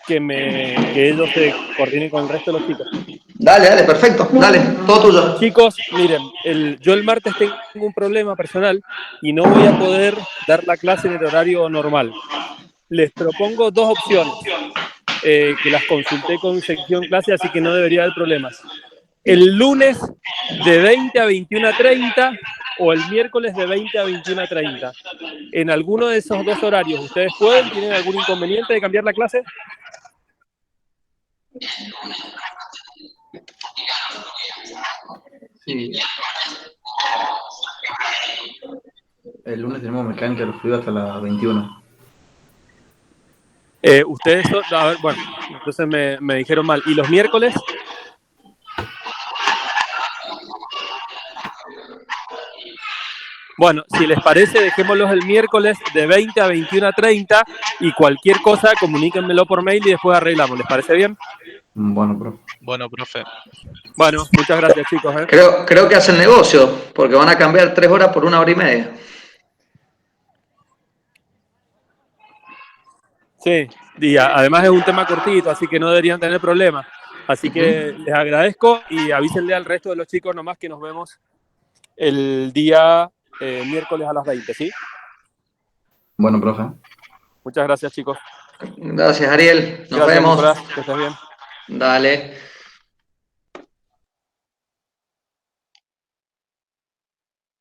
que ellos se coordinen con el resto de los chicos. Dale, perfecto, dale, todo tuyo. Chicos, miren, yo el martes tengo un problema personal y no voy a poder dar la clase en el horario normal. Les propongo dos opciones, que las consulté con sección clase, así que no debería haber problemas. El lunes de 20 a 21:30 o el miércoles de 20 a 21:30. En alguno de esos dos horarios, ¿ustedes pueden? ¿Tienen algún inconveniente de cambiar la clase? Sí. El lunes tenemos mecánica de los fluidos hasta las 21. Ustedes son, a ver, bueno, entonces me dijeron mal. ¿Y los miércoles? Bueno, si les parece, dejémoslos el miércoles de 20 a 21:30 y cualquier cosa, comuníquenmelo por mail y después arreglamos. ¿Les parece bien? Bueno, profe. Bueno, profe. Bueno, muchas gracias, chicos. Creo que hacen negocio, porque van a cambiar 3 horas por 1 hora y media. Sí, y además es un tema cortito, así que no deberían tener problemas. Así que les agradezco y avísenle al resto de los chicos nomás que nos vemos el día miércoles a las 20, ¿sí? Bueno, profe. Muchas gracias, chicos. Gracias, Ariel. Nos gracias, vemos. Nicolás, que estés bien. Dale.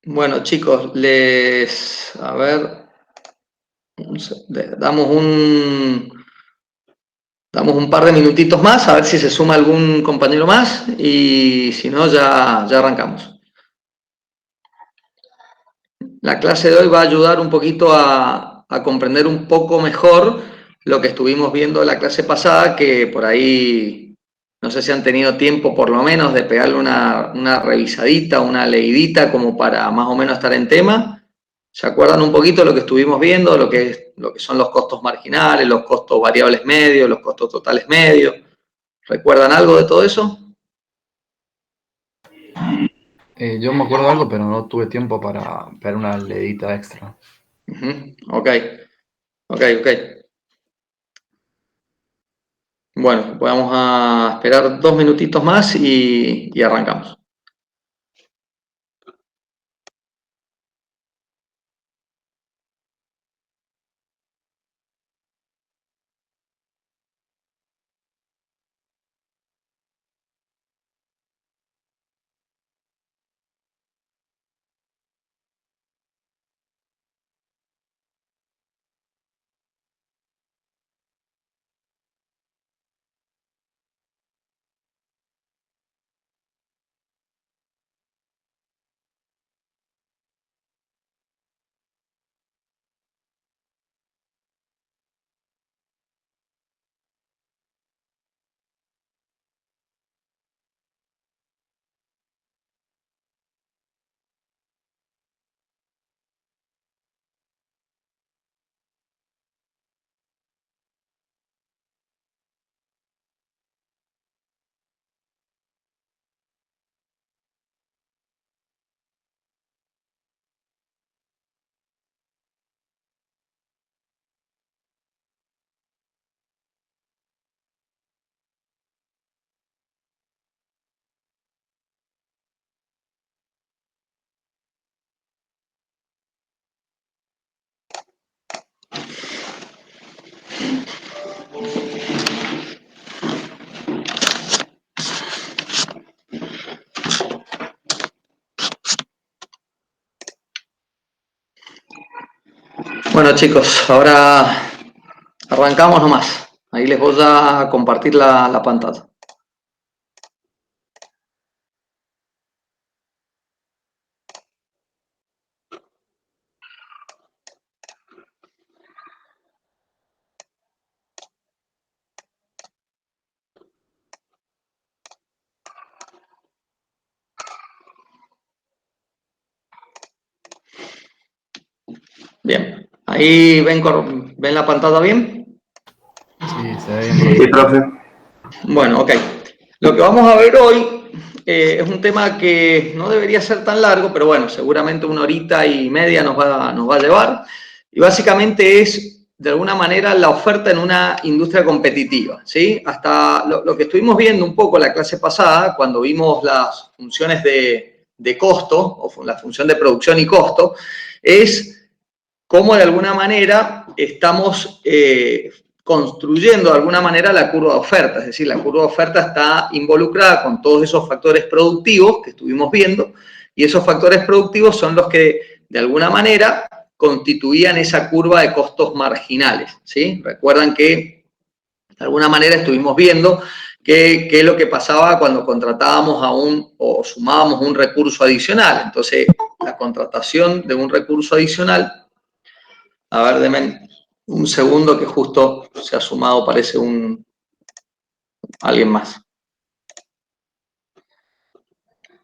Bueno, chicos, a ver, damos un par de minutitos más, a ver si se suma algún compañero más y si no, ya arrancamos. La clase de hoy va a ayudar un poquito a comprender un poco mejor lo que estuvimos viendo en la clase pasada, que por ahí no sé si han tenido tiempo por lo menos de pegarle una revisadita, una leidita como para más o menos estar en tema. ¿Se acuerdan un poquito de lo que estuvimos viendo, lo que son los costos marginales, los costos variables medios, los costos totales medios? ¿Recuerdan algo de todo eso? Yo me acuerdo de algo, pero no tuve tiempo para ver una leidita extra. Ok. Bueno, vamos a esperar 2 minutitos más y arrancamos. Bueno, chicos, ahora arrancamos nomás. Ahí les voy a compartir la pantalla. Bien, ahí ven la pantalla bien. Sí, se ve bien. Sí, profe. Bueno, ok. Lo que vamos a ver hoy es un tema que no debería ser tan largo, pero bueno, seguramente 1 horita y media nos va a llevar. Y básicamente es de alguna manera, la oferta en una industria competitiva, ¿sí? Hasta lo que estuvimos viendo un poco la clase pasada, cuando vimos las funciones de costo, o la función de producción y costo, es cómo de alguna manera estamos construyendo de alguna manera la curva de oferta, es decir, la curva de oferta está involucrada con todos esos factores productivos que estuvimos viendo, y esos factores productivos son los que de alguna manera constituían esa curva de costos marginales, ¿sí? Recuerdan que de alguna manera estuvimos viendo qué es lo que pasaba cuando contratábamos o sumábamos un recurso adicional. Entonces, la contratación de un recurso adicional, a ver, denme un segundo que justo se ha sumado, parece alguien más.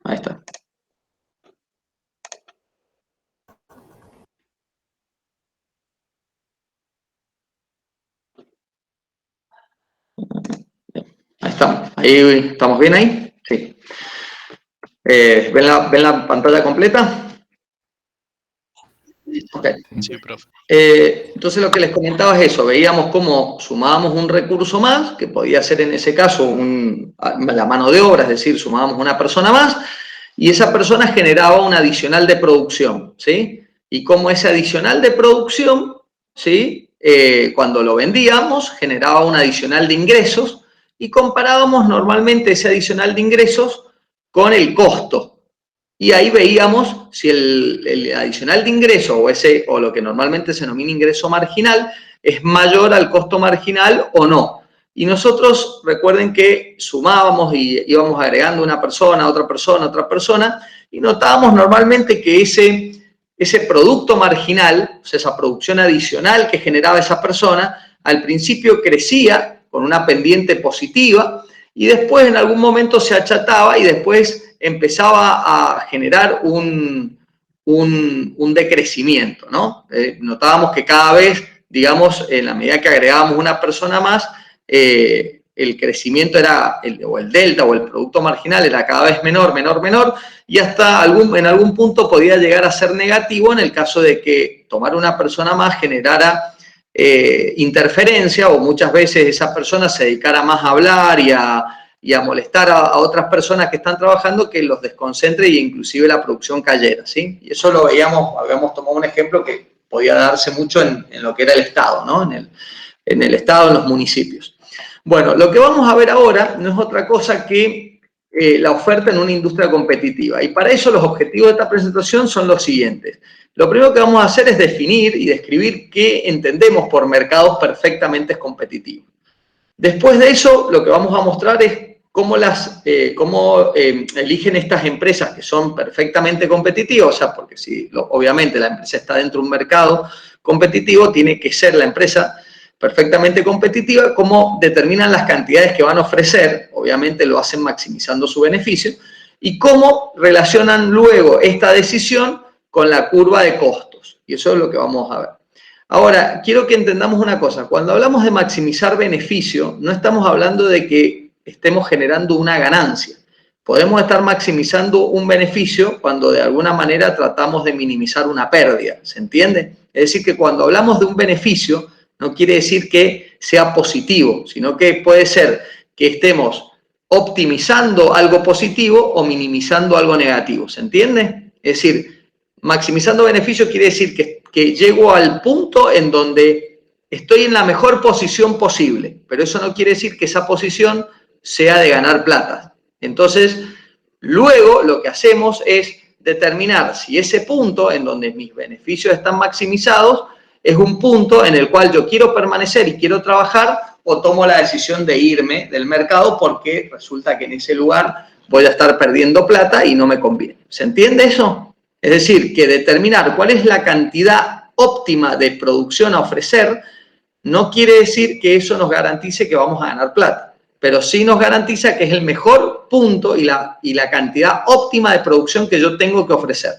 Ahí está. Ahí estamos. Ahí, ¿estamos bien ahí? Sí. ¿Ven la pantalla completa? Okay. Sí, profe. Entonces lo que les comentaba es eso, veíamos cómo sumábamos un recurso más, que podía ser en ese caso la mano de obra, es decir, sumábamos una persona más, y esa persona generaba un adicional de producción, ¿sí? Y como ese adicional de producción, ¿sí? Cuando lo vendíamos, generaba un adicional de ingresos, y comparábamos normalmente ese adicional de ingresos con el costo. Y ahí veíamos si el adicional de ingreso o lo que normalmente se denomina ingreso marginal es mayor al costo marginal o no. Y nosotros, recuerden que sumábamos y íbamos agregando una persona, otra persona, y notábamos normalmente que ese producto marginal, o sea, esa producción adicional que generaba esa persona, al principio crecía con una pendiente positiva y después en algún momento se achataba y después empezaba a generar un decrecimiento, ¿no? Notábamos que cada vez, digamos, en la medida que agregábamos una persona más, el crecimiento era, o el delta o el producto marginal era cada vez menor, y hasta en algún punto podía llegar a ser negativo en el caso de que tomar una persona más generara interferencia, o muchas veces esa persona se dedicara más a hablar y a molestar a otras personas que están trabajando, que los desconcentre e inclusive la producción cayera, ¿sí? Y eso lo habíamos tomado un ejemplo que podía darse mucho en lo que era el Estado, ¿no? En el Estado, en los municipios. Bueno, lo que vamos a ver ahora no es otra cosa que la oferta en una industria competitiva. Y para eso los objetivos de esta presentación son los siguientes. Lo primero que vamos a hacer es definir y describir qué entendemos por mercados perfectamente competitivos. Después de eso, lo que vamos a mostrar es cómo eligen estas empresas que son perfectamente competitivas, o sea, porque si obviamente la empresa está dentro de un mercado competitivo, tiene que ser la empresa perfectamente competitiva, cómo determinan las cantidades que van a ofrecer, obviamente lo hacen maximizando su beneficio, y cómo relacionan luego esta decisión con la curva de costos. Y eso es lo que vamos a ver. Ahora, quiero que entendamos una cosa. Cuando hablamos de maximizar beneficio, no estamos hablando de que estemos generando una ganancia. Podemos estar maximizando un beneficio cuando de alguna manera tratamos de minimizar una pérdida. ¿Se entiende? Es decir, que cuando hablamos de un beneficio, no quiere decir que sea positivo, sino que puede ser que estemos optimizando algo positivo o minimizando algo negativo. ¿Se entiende? Es decir, maximizando beneficio quiere decir que llego al punto en donde estoy en la mejor posición posible, pero eso no quiere decir que esa posición sea de ganar plata. Entonces, luego lo que hacemos es determinar si ese punto en donde mis beneficios están maximizados es un punto en el cual yo quiero permanecer y quiero trabajar, o tomo la decisión de irme del mercado porque resulta que en ese lugar voy a estar perdiendo plata y no me conviene. ¿Se entiende eso? Es decir, que determinar cuál es la cantidad óptima de producción a ofrecer no quiere decir que eso nos garantice que vamos a ganar plata, pero sí nos garantiza que es el mejor punto y la cantidad óptima de producción que yo tengo que ofrecer.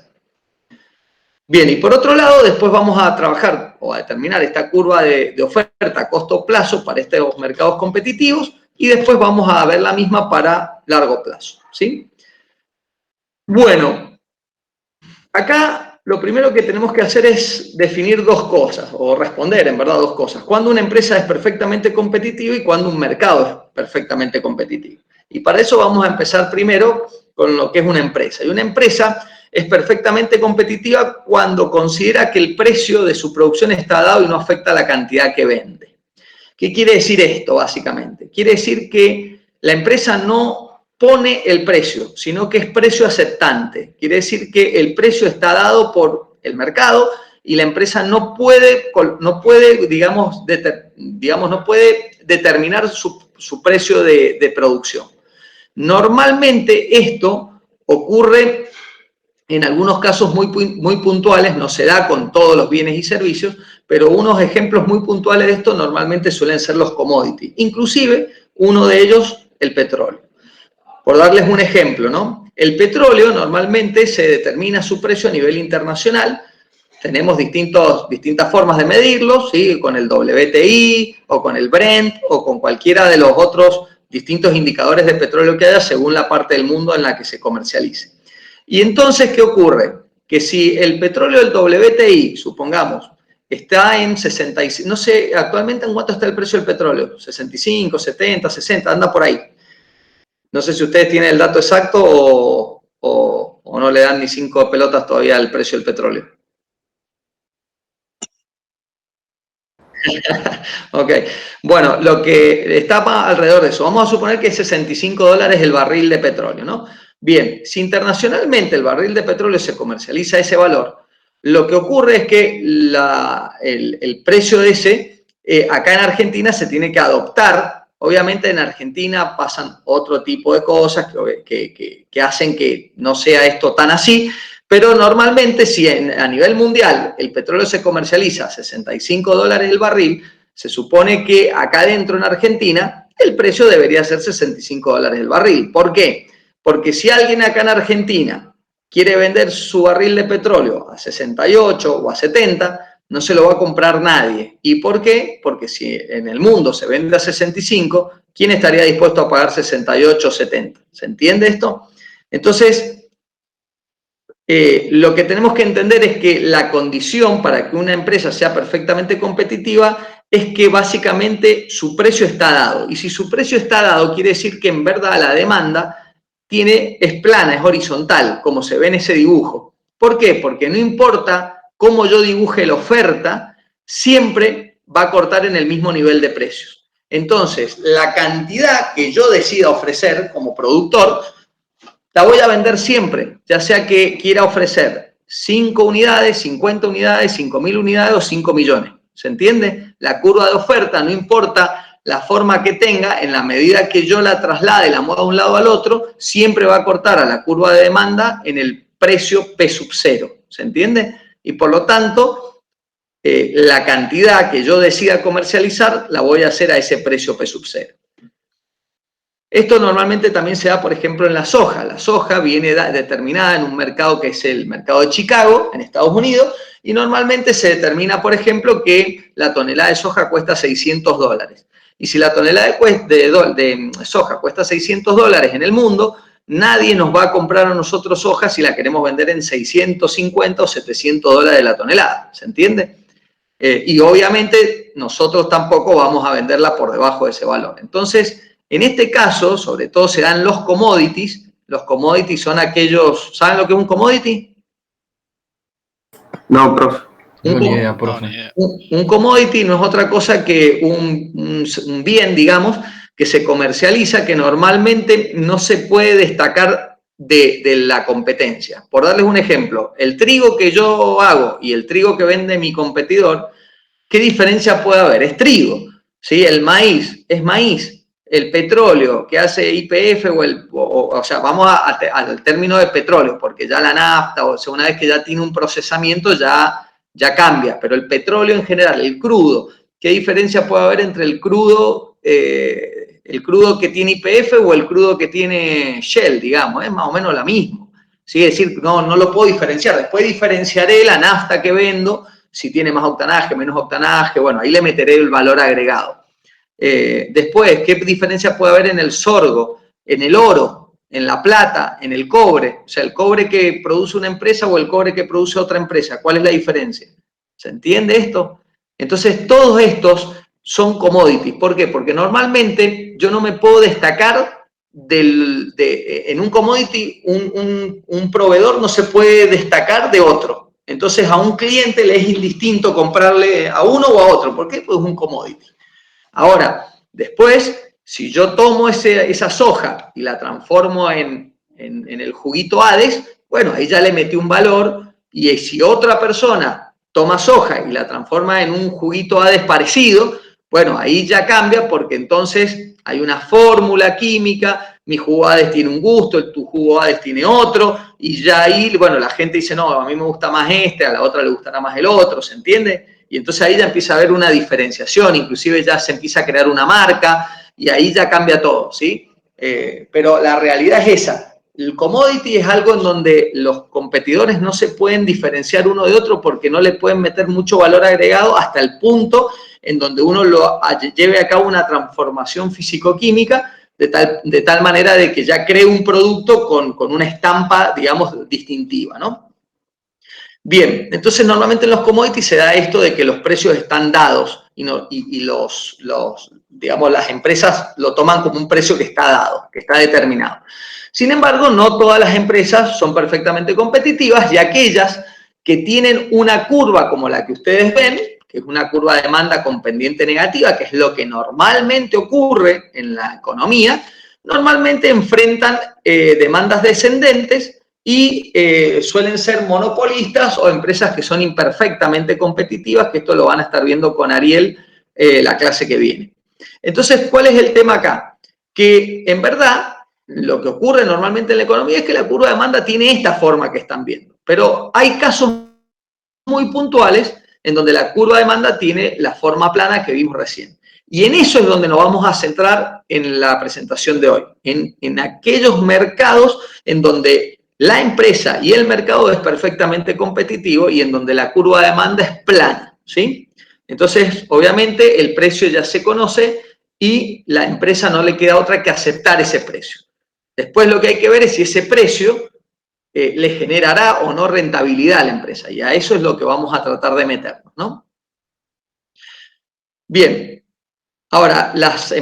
Bien, y por otro lado, después vamos a trabajar o a determinar esta curva de oferta a corto plazo para estos mercados competitivos, y después vamos a ver la misma para largo plazo, ¿sí? Bueno, acá lo primero que tenemos que hacer es definir dos cosas, o responder en verdad dos cosas. Cuando una empresa es perfectamente competitiva y cuando un mercado es perfectamente competitivo. Y para eso vamos a empezar primero con lo que es una empresa. Y una empresa es perfectamente competitiva cuando considera que el precio de su producción está dado y no afecta la cantidad que vende. ¿Qué quiere decir esto, básicamente? Quiere decir que la empresa no pone el precio, sino que es precio aceptante. Quiere decir que el precio está dado por el mercado y la empresa no puede determinar su precio de producción. Normalmente esto ocurre en algunos casos muy puntuales, no se da con todos los bienes y servicios, pero unos ejemplos muy puntuales de esto normalmente suelen ser los commodities, inclusive uno de ellos, el petróleo. Por darles un ejemplo, ¿no? El petróleo normalmente se determina su precio a nivel internacional. Tenemos distintas formas de medirlo, ¿sí? Con el WTI o con el Brent o con cualquiera de los otros distintos indicadores de petróleo que haya según la parte del mundo en la que se comercialice. Y entonces, ¿qué ocurre? Que si el petróleo del WTI, supongamos, está en 65, no sé, actualmente en cuánto está el precio del petróleo, 65, 70, 60, anda por ahí. No sé si ustedes tienen el dato exacto o no le dan ni 5 pelotas todavía al precio del petróleo. Ok, bueno, lo que está alrededor de eso, vamos a suponer que es $65 el barril de petróleo, ¿no? Bien, si internacionalmente el barril de petróleo se comercializa a ese valor, lo que ocurre es que el precio de ese, acá en Argentina se tiene que adoptar. Obviamente en Argentina pasan otro tipo de cosas que hacen que no sea esto tan así, pero normalmente si a nivel mundial el petróleo se comercializa a $65 el barril, se supone que acá dentro en Argentina el precio debería ser $65 el barril. ¿Por qué? Porque si alguien acá en Argentina quiere vender su barril de petróleo a 68 o a 70, no se lo va a comprar nadie. ¿Y por qué? Porque si en el mundo se vende a 65, ¿quién estaría dispuesto a pagar 68 o 70? ¿Se entiende esto? Entonces, lo que tenemos que entender es que la condición para que una empresa sea perfectamente competitiva es que básicamente su precio está dado. Y si su precio está dado, quiere decir que en verdad la demanda es plana, es horizontal, como se ve en ese dibujo. ¿Por qué? Porque no importa cómo yo dibuje la oferta, siempre va a cortar en el mismo nivel de precios. Entonces, la cantidad que yo decida ofrecer como productor, la voy a vender siempre, ya sea que quiera ofrecer 5 unidades, 50 unidades, 5.000 unidades o 5 millones. ¿Se entiende? La curva de oferta, no importa la forma que tenga, en la medida que yo la traslade y la mueva de un lado al otro, siempre va a cortar a la curva de demanda en el precio P sub 0. ¿Se entiende? Y por lo tanto, la cantidad que yo decida comercializar la voy a hacer a ese precio P sub 0. Esto normalmente también se da, por ejemplo, en la soja. La soja viene determinada en un mercado que es el mercado de Chicago, en Estados Unidos, y normalmente se determina, por ejemplo, que la tonelada de soja cuesta $600. Y si la tonelada de soja cuesta $600 en el mundo, nadie nos va a comprar a nosotros soja si la queremos vender en 650 o $700 la tonelada. ¿Se entiende? Y obviamente nosotros tampoco vamos a venderla por debajo de ese valor. Entonces, en este caso, sobre todo se dan los commodities. Los commodities son aquellos... ¿Saben lo que es un commodity? No, profe. Un commodity no es otra cosa que un bien, digamos, que se comercializa, que normalmente no se puede destacar de la competencia. Por darles un ejemplo, el trigo que yo hago y el trigo que vende mi competidor, ¿qué diferencia puede haber? Es trigo, ¿sí? El maíz es maíz. El petróleo que hace YPF o sea, vamos al término de petróleo, porque ya la nafta, o sea, una vez que ya tiene un procesamiento ya cambia, pero el petróleo en general, el crudo, ¿qué diferencia puede haber entre el crudo que tiene YPF o el crudo que tiene Shell, digamos? Es más o menos la misma. ¿Sí? Es decir, no lo puedo diferenciar. Después diferenciaré la nafta que vendo, si tiene más octanaje, menos octanaje, bueno, ahí le meteré el valor agregado. Después, ¿qué diferencia puede haber en el sorgo, en el oro? en la plata, en el cobre. O sea, el cobre que produce una empresa o el cobre que produce otra empresa. ¿Cuál es la diferencia? ¿Se entiende esto? Entonces, todos estos son commodities. ¿Por qué? Porque normalmente yo no me puedo destacar en un commodity, un proveedor no se puede destacar de otro. Entonces, a un cliente le es indistinto comprarle a uno o a otro. ¿Por qué? Pues es un commodity. Ahora, después, si yo tomo esa soja y la transformo en el juguito Hades, bueno, ahí ya le metí un valor, y si otra persona toma soja y la transforma en un juguito Hades parecido, bueno, ahí ya cambia, porque entonces hay una fórmula química, mi jugo Hades tiene un gusto, tu jugo Hades tiene otro, y ya ahí, bueno, la gente dice, no, a mí me gusta más este, a la otra le gustará más el otro, ¿se entiende? Y entonces ahí ya empieza a haber una diferenciación, inclusive ya se empieza a crear una marca, y ahí ya cambia todo, ¿sí? Pero la realidad es esa. El commodity es algo en donde los competidores no se pueden diferenciar uno de otro porque no le pueden meter mucho valor agregado hasta el punto en donde uno lleve a cabo una transformación físico-química de tal manera de que ya cree un producto con una estampa, digamos, distintiva, ¿no? Bien, entonces normalmente en los commodities se da esto de que los precios están dados y digamos, las empresas lo toman como un precio que está dado, que está determinado. Sin embargo, no todas las empresas son perfectamente competitivas, y aquellas que tienen una curva como la que ustedes ven, que es una curva de demanda con pendiente negativa, que es lo que normalmente ocurre en la economía, normalmente enfrentan demandas descendentes y suelen ser monopolistas o empresas que son imperfectamente competitivas, que esto lo van a estar viendo con Ariel la clase que viene. Entonces, ¿cuál es el tema acá? Que en verdad lo que ocurre normalmente en la economía es que la curva de demanda tiene esta forma que están viendo, pero hay casos muy puntuales en donde la curva de demanda tiene la forma plana que vimos recién. Y en eso es donde nos vamos a centrar en la presentación de hoy, en aquellos mercados en donde la empresa y el mercado es perfectamente competitivo y en donde la curva de demanda es plana, ¿sí? Entonces, obviamente, el precio ya se conoce y la empresa no le queda otra que aceptar ese precio. Después lo que hay que ver es si ese precio le generará o no rentabilidad a la empresa, y a eso es lo que vamos a tratar de meternos, ¿no? Bien, ahora, las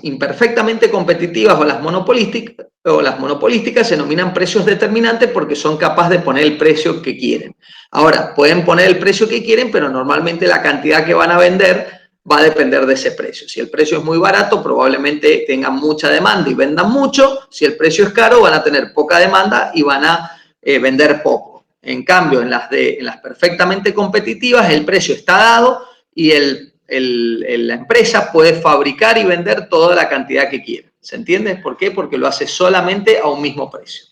imperfectamente competitivas o las monopolísticas se denominan precios determinantes porque son capaces de poner el precio que quieren. Ahora, pueden poner el precio que quieren, pero normalmente la cantidad que van a vender va a depender de ese precio. Si el precio es muy barato, probablemente tengan mucha demanda y vendan mucho. Si el precio es caro, van a tener poca demanda y van a vender poco. En cambio, en las perfectamente competitivas, el precio está dado y la empresa puede fabricar y vender toda la cantidad que quiera. ¿Se entiende? ¿Por qué? Porque lo hace solamente a un mismo precio.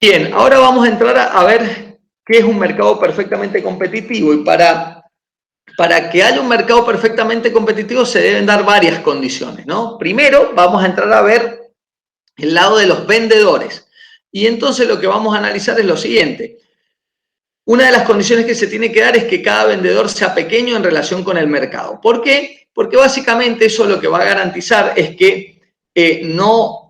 Bien, ahora vamos a entrar a ver qué es un mercado perfectamente competitivo, y para que haya un mercado perfectamente competitivo se deben dar varias condiciones, ¿no? Primero, vamos a entrar a ver el lado de los vendedores. Y entonces lo que vamos a analizar es lo siguiente. Una de las condiciones que se tiene que dar es que cada vendedor sea pequeño en relación con el mercado. ¿Por qué? Porque básicamente eso lo que va a garantizar es que no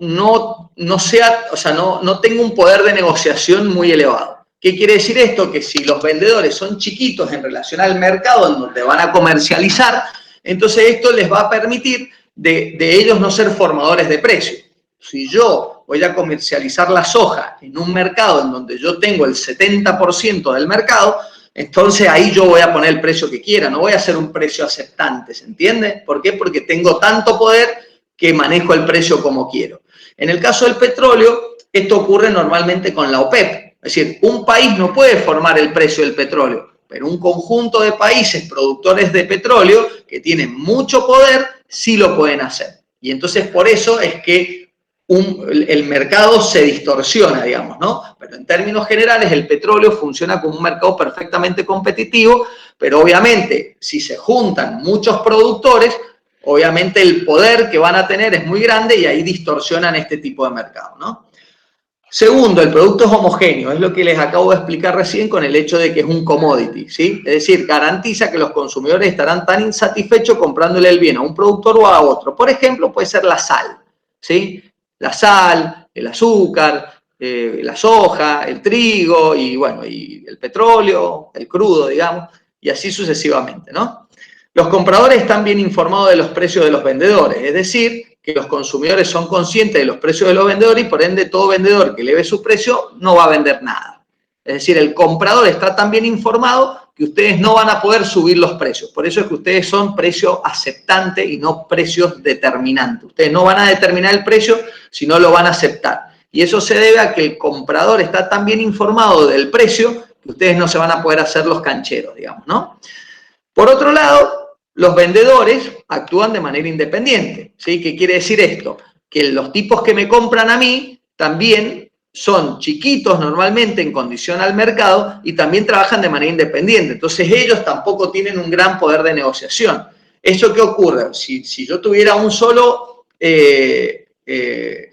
tenga un poder de negociación muy elevado. ¿Qué quiere decir esto? Que si los vendedores son chiquitos en relación al mercado en donde van a comercializar, entonces esto les va a permitir de ellos no ser formadores de precios. Si yo voy a comercializar la soja en un mercado en donde yo tengo el 70% del mercado, entonces ahí yo voy a poner el precio que quiera, no voy a hacer un precio aceptante, ¿se entiende? ¿Por qué? Porque tengo tanto poder que manejo el precio como quiero. En el caso del petróleo, esto ocurre normalmente con la OPEP. Es decir, un país no puede formar el precio del petróleo, pero un conjunto de países productores de petróleo que tienen mucho poder sí lo pueden hacer. Y entonces por eso es que el mercado se distorsiona, digamos, ¿no? Pero en términos generales el petróleo funciona como un mercado perfectamente competitivo, pero obviamente si se juntan muchos productores, obviamente el poder que van a tener es muy grande y ahí distorsionan este tipo de mercado, ¿no? Segundo, el producto es homogéneo, es lo que les acabo de explicar recién con el hecho de que es un commodity, ¿sí? Es decir, garantiza que los consumidores estarán tan insatisfechos comprándole el bien a un productor o a otro. Por ejemplo, puede ser la sal, ¿sí? la sal, el azúcar, la soja, el trigo y bueno, y el petróleo, el crudo, digamos, y así sucesivamente, ¿no? Los compradores están bien informados de los precios de los vendedores, es decir, que los consumidores son conscientes de los precios de los vendedores y por ende todo vendedor que eleve su precio no va a vender nada. Es decir, el comprador está tan bien informado que ustedes no van a poder subir los precios. Por eso es que ustedes son precio aceptante y no precios determinantes. Ustedes no van a determinar el precio, sino lo van a aceptar. Y eso se debe a que el comprador está tan bien informado del precio que ustedes no se van a poder hacer los cancheros, digamos, ¿no? Por otro lado, los vendedores actúan de manera independiente, ¿sí? ¿Qué quiere decir esto? Que los tipos que me compran a mí también son chiquitos normalmente en condición al mercado y también trabajan de manera independiente. Entonces ellos tampoco tienen un gran poder de negociación. ¿Eso qué ocurre? Si yo tuviera un solo,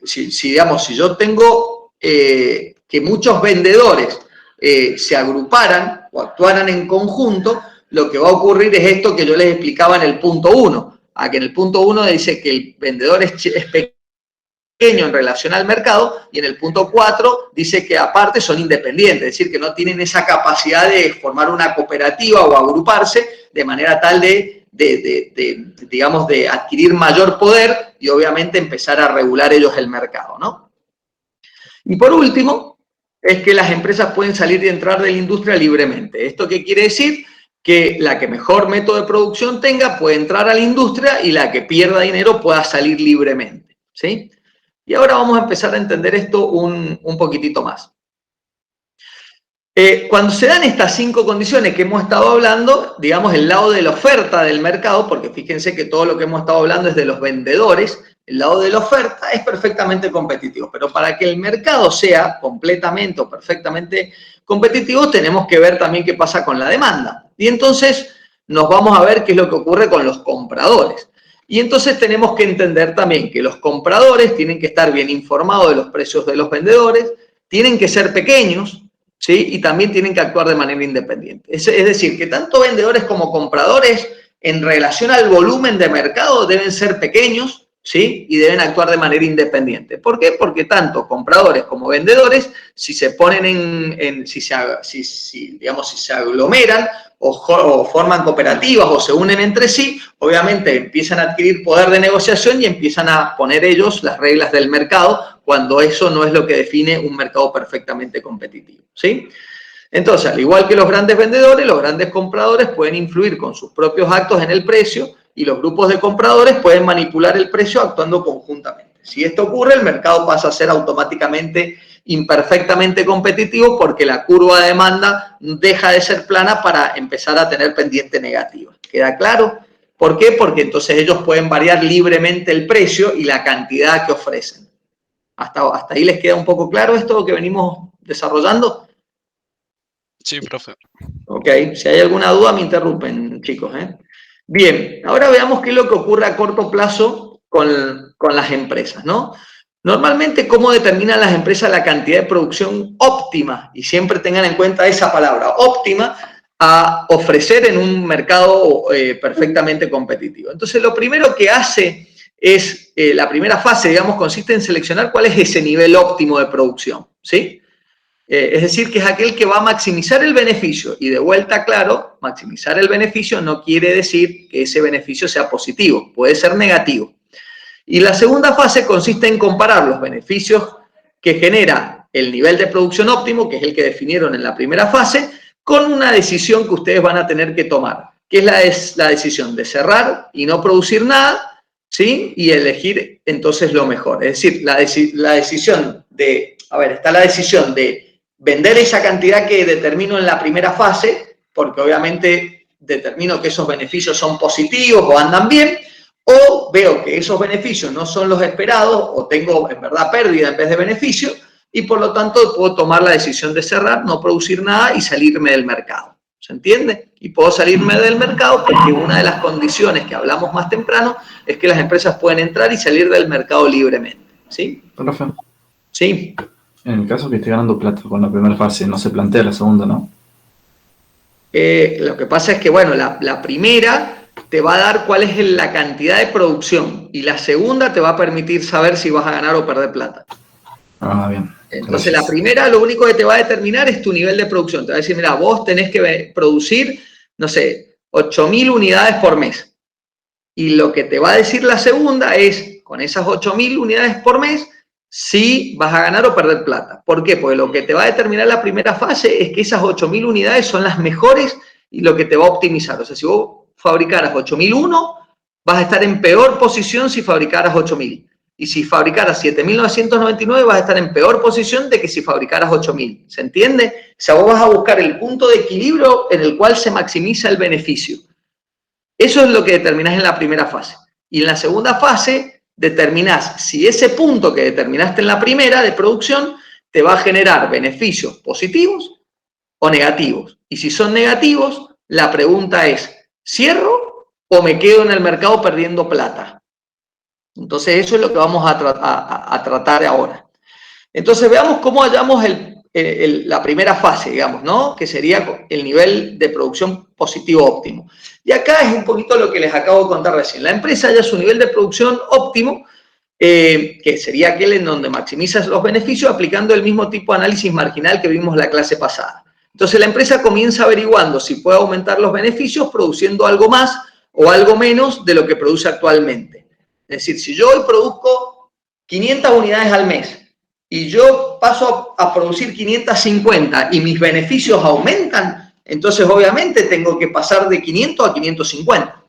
si yo tengo que muchos vendedores se agruparan o actuaran en conjunto, lo que va a ocurrir es esto que yo les explicaba en el punto 1, a que en el punto 1 dice que el vendedor es pequeño en relación al mercado, y en el punto 4 dice que aparte son independientes, es decir, que no tienen esa capacidad de formar una cooperativa o agruparse de manera tal digamos, de adquirir mayor poder y obviamente empezar a regular ellos el mercado, ¿no? Y por último, es que las empresas pueden salir y entrar de la industria libremente. ¿Esto qué quiere decir? Que la que mejor método de producción tenga puede entrar a la industria y la que pierda dinero pueda salir libremente, ¿sí? Y ahora vamos a empezar a entender esto un poquitito más. Cuando se dan estas 5 condiciones que hemos estado hablando, digamos, el lado de la oferta del mercado, porque fíjense que todo lo que hemos estado hablando es de los vendedores, el lado de la oferta es perfectamente competitivo, pero para que el mercado sea completamente o perfectamente competitivo, tenemos que ver también qué pasa con la demanda. Y entonces nos vamos a ver qué es lo que ocurre con los compradores. Y entonces tenemos que entender también que los compradores tienen que estar bien informados de los precios de los vendedores, tienen que ser pequeños, ¿sí? Y también tienen que actuar de manera independiente. Es decir, que tanto vendedores como compradores en relación al volumen de mercado deben ser pequeños, ¿sí? Y deben actuar de manera independiente. ¿Por qué? Porque tanto compradores como vendedores, si se ponen si se aglomeran o forman cooperativas o se unen entre sí, obviamente empiezan a adquirir poder de negociación y empiezan a poner ellos las reglas del mercado cuando eso no es lo que define un mercado perfectamente competitivo, ¿sí? Entonces, al igual que los grandes vendedores, los grandes compradores pueden influir con sus propios actos en el precio y los grupos de compradores pueden manipular el precio actuando conjuntamente. Si esto ocurre, el mercado pasa a ser automáticamente imperfectamente competitivo porque la curva de demanda deja de ser plana para empezar a tener pendiente negativa. ¿Queda claro? ¿Por qué? Porque entonces ellos pueden variar libremente el precio y la cantidad que ofrecen. ¿Hasta ahí les queda un poco claro esto que venimos desarrollando? Sí, profe. Ok, si hay alguna duda me interrumpen, chicos, ¿eh? Bien, ahora veamos qué es lo que ocurre a corto plazo con las empresas, ¿no? Normalmente, ¿cómo determinan las empresas la cantidad de producción óptima? Y siempre tengan en cuenta esa palabra, óptima, a ofrecer en un mercado perfectamente competitivo. Entonces, lo primero que hace es, la primera fase, digamos, consiste en seleccionar cuál es ese nivel óptimo de producción, ¿sí? Es decir, que es aquel que va a maximizar el beneficio. Y de vuelta, claro, maximizar el beneficio no quiere decir que ese beneficio sea positivo, puede ser negativo. Y la segunda fase consiste en comparar los beneficios que genera el nivel de producción óptimo, que es el que definieron en la primera fase, con una decisión que ustedes van a tener que tomar, que es la decisión de cerrar y no producir nada, ¿sí? Y elegir entonces lo mejor. Es decir, la decisión de, está la decisión de vender esa cantidad que determino en la primera fase, porque obviamente determino que esos beneficios son positivos o andan bien, o veo que esos beneficios no son los esperados o tengo en verdad pérdida en vez de beneficio y por lo tanto puedo tomar la decisión de cerrar, no producir nada y salirme del mercado. ¿Se entiende? Y puedo salirme del mercado porque una de las condiciones que hablamos más temprano es que las empresas pueden entrar y salir del mercado libremente. ¿Sí? Profe, Sí. en el caso que esté ganando plata con la primera fase, no se plantea la segunda, ¿no? Lo que pasa es que, bueno, la primera te va a dar cuál es la cantidad de producción y la segunda te va a permitir saber si vas a ganar o perder plata. Ah, bien. Entonces, Gracias. la primera, lo único que te va a determinar es tu nivel de producción. Te va a decir, mira, vos tenés que producir, no sé, 8.000 unidades por mes. Y lo que te va a decir la segunda es, con esas 8.000 unidades por mes, si vas a ganar o perder plata. ¿Por qué? Porque lo que te va a determinar la primera fase es que esas 8.000 unidades son las mejores y lo que te va a optimizar. O sea, si vos fabricaras 8.001, vas a estar en peor posición si fabricaras 8.000. Y si fabricaras 7.999 vas a estar en peor posición de que si fabricaras 8.000. ¿Se entiende? O sea, vos vas a buscar el punto de equilibrio en el cual se maximiza el beneficio. Eso es lo que determinás en la primera fase. Y en la segunda fase determinás si ese punto que determinaste en la primera de producción te va a generar beneficios positivos o negativos. Y si son negativos, la pregunta es, ¿cierro o me quedo en el mercado perdiendo plata? Entonces, eso es lo que vamos a tratar ahora. Entonces, veamos cómo hallamos la primera fase, digamos, ¿no? Que sería el nivel de producción positivo óptimo. Y acá es un poquito lo que les acabo de contar recién. La empresa halla su nivel de producción óptimo, que sería aquel en donde maximizas los beneficios aplicando el mismo tipo de análisis marginal que vimos la clase pasada. Entonces, la empresa comienza averiguando si puede aumentar los beneficios produciendo algo más o algo menos de lo que produce actualmente. Es decir, si yo hoy produzco 500 unidades al mes y yo paso a producir 550 y mis beneficios aumentan, entonces obviamente tengo que pasar de 500 a 550,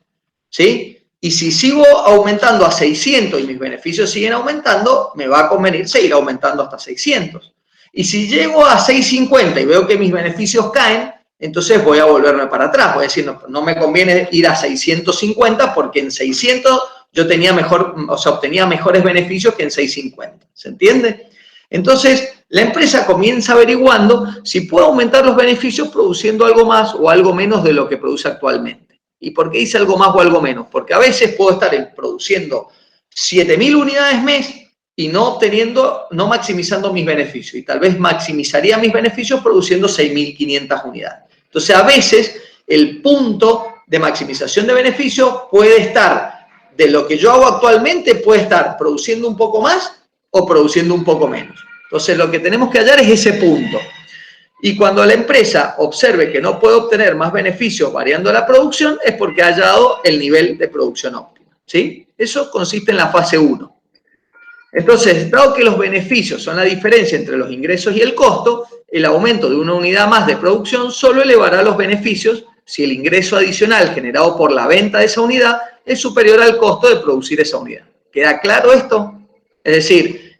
¿sí? Y si sigo aumentando a 600 y mis beneficios siguen aumentando, me va a convenir seguir aumentando hasta 600. Y si llego a 650 y veo que mis beneficios caen, entonces voy a volverme para atrás. Voy a decir, no me conviene ir a 650 porque en 600 yo tenía obtenía mejores beneficios que en 650. ¿Se entiende? Entonces, la empresa comienza averiguando si puede aumentar los beneficios produciendo algo más o algo menos de lo que produce actualmente. ¿Y por qué dice algo más o algo menos? Porque a veces puedo estar produciendo 7.000 unidades mes y no maximizando mis beneficios. Y tal vez maximizaría mis beneficios produciendo 6.500 unidades. Entonces, a veces, el punto de maximización de beneficios puede estar de lo que yo hago actualmente, puede estar produciendo un poco más o produciendo un poco menos. Entonces, lo que tenemos que hallar es ese punto. Y cuando la empresa observe que no puede obtener más beneficios variando la producción, es porque ha hallado el nivel de producción óptima, ¿sí? Eso consiste en la fase 1. Entonces, dado que los beneficios son la diferencia entre los ingresos y el costo, el aumento de una unidad más de producción solo elevará los beneficios si el ingreso adicional generado por la venta de esa unidad es superior al costo de producir esa unidad. ¿Queda claro esto? Es decir,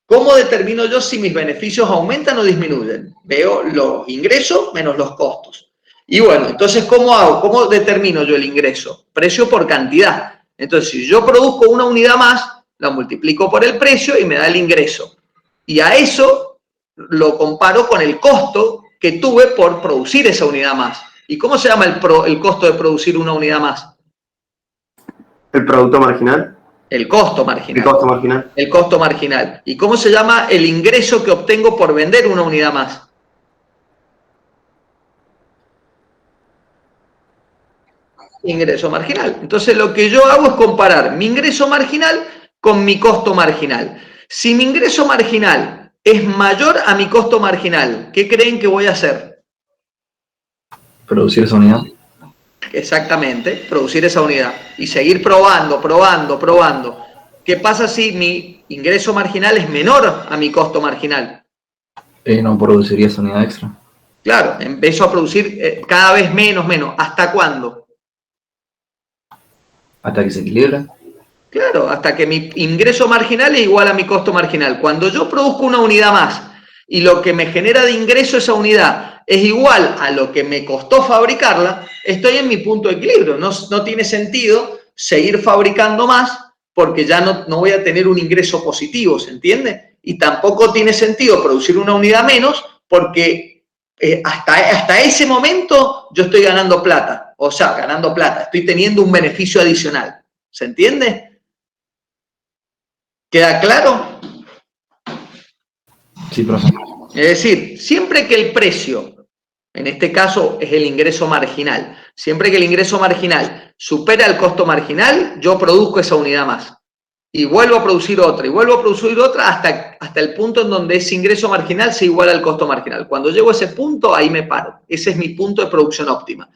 ¿cómo determino yo si mis beneficios aumentan o disminuyen? Veo los ingresos menos los costos. Y bueno, entonces, ¿cómo hago? ¿Cómo determino yo el ingreso? Precio por cantidad. Entonces, si yo produzco una unidad más, la multiplico por el precio y me da el ingreso. Y a eso lo comparo con el costo que tuve por producir esa unidad más. ¿Y cómo se llama el costo de producir una unidad más? ¿El producto marginal? El costo marginal. El costo marginal. El costo marginal. ¿Y cómo se llama el ingreso que obtengo por vender una unidad más? Ingreso marginal. Entonces, lo que yo hago es comparar mi ingreso marginal con mi costo marginal. Si mi ingreso marginal es mayor a mi costo marginal, ¿qué creen que voy a hacer? Producir esa unidad. Exactamente, producir esa unidad y seguir probando. ¿Qué pasa si mi ingreso marginal es menor a mi costo marginal? No produciría esa unidad extra. Claro, empiezo a producir cada vez menos. ¿Hasta cuándo? Hasta que se equilibra. Claro, hasta que mi ingreso marginal es igual a mi costo marginal. Cuando yo produzco una unidad más y lo que me genera de ingreso esa unidad es igual a lo que me costó fabricarla, estoy en mi punto de equilibrio. No tiene sentido seguir fabricando más porque ya no voy a tener un ingreso positivo, ¿se entiende? Y tampoco tiene sentido producir una unidad menos porque hasta ese momento yo estoy ganando plata. O sea, ganando plata, estoy teniendo un beneficio adicional. ¿Se entiende? ¿Queda claro? Sí, profe. Es decir, siempre que el precio, en este caso es el ingreso marginal, siempre que el ingreso marginal supera el costo marginal, yo produzco esa unidad más. Y vuelvo a producir otra, y vuelvo a producir otra hasta el punto en donde ese ingreso marginal se iguala al costo marginal. Cuando llego a ese punto, ahí me paro. Ese es mi punto de producción óptima.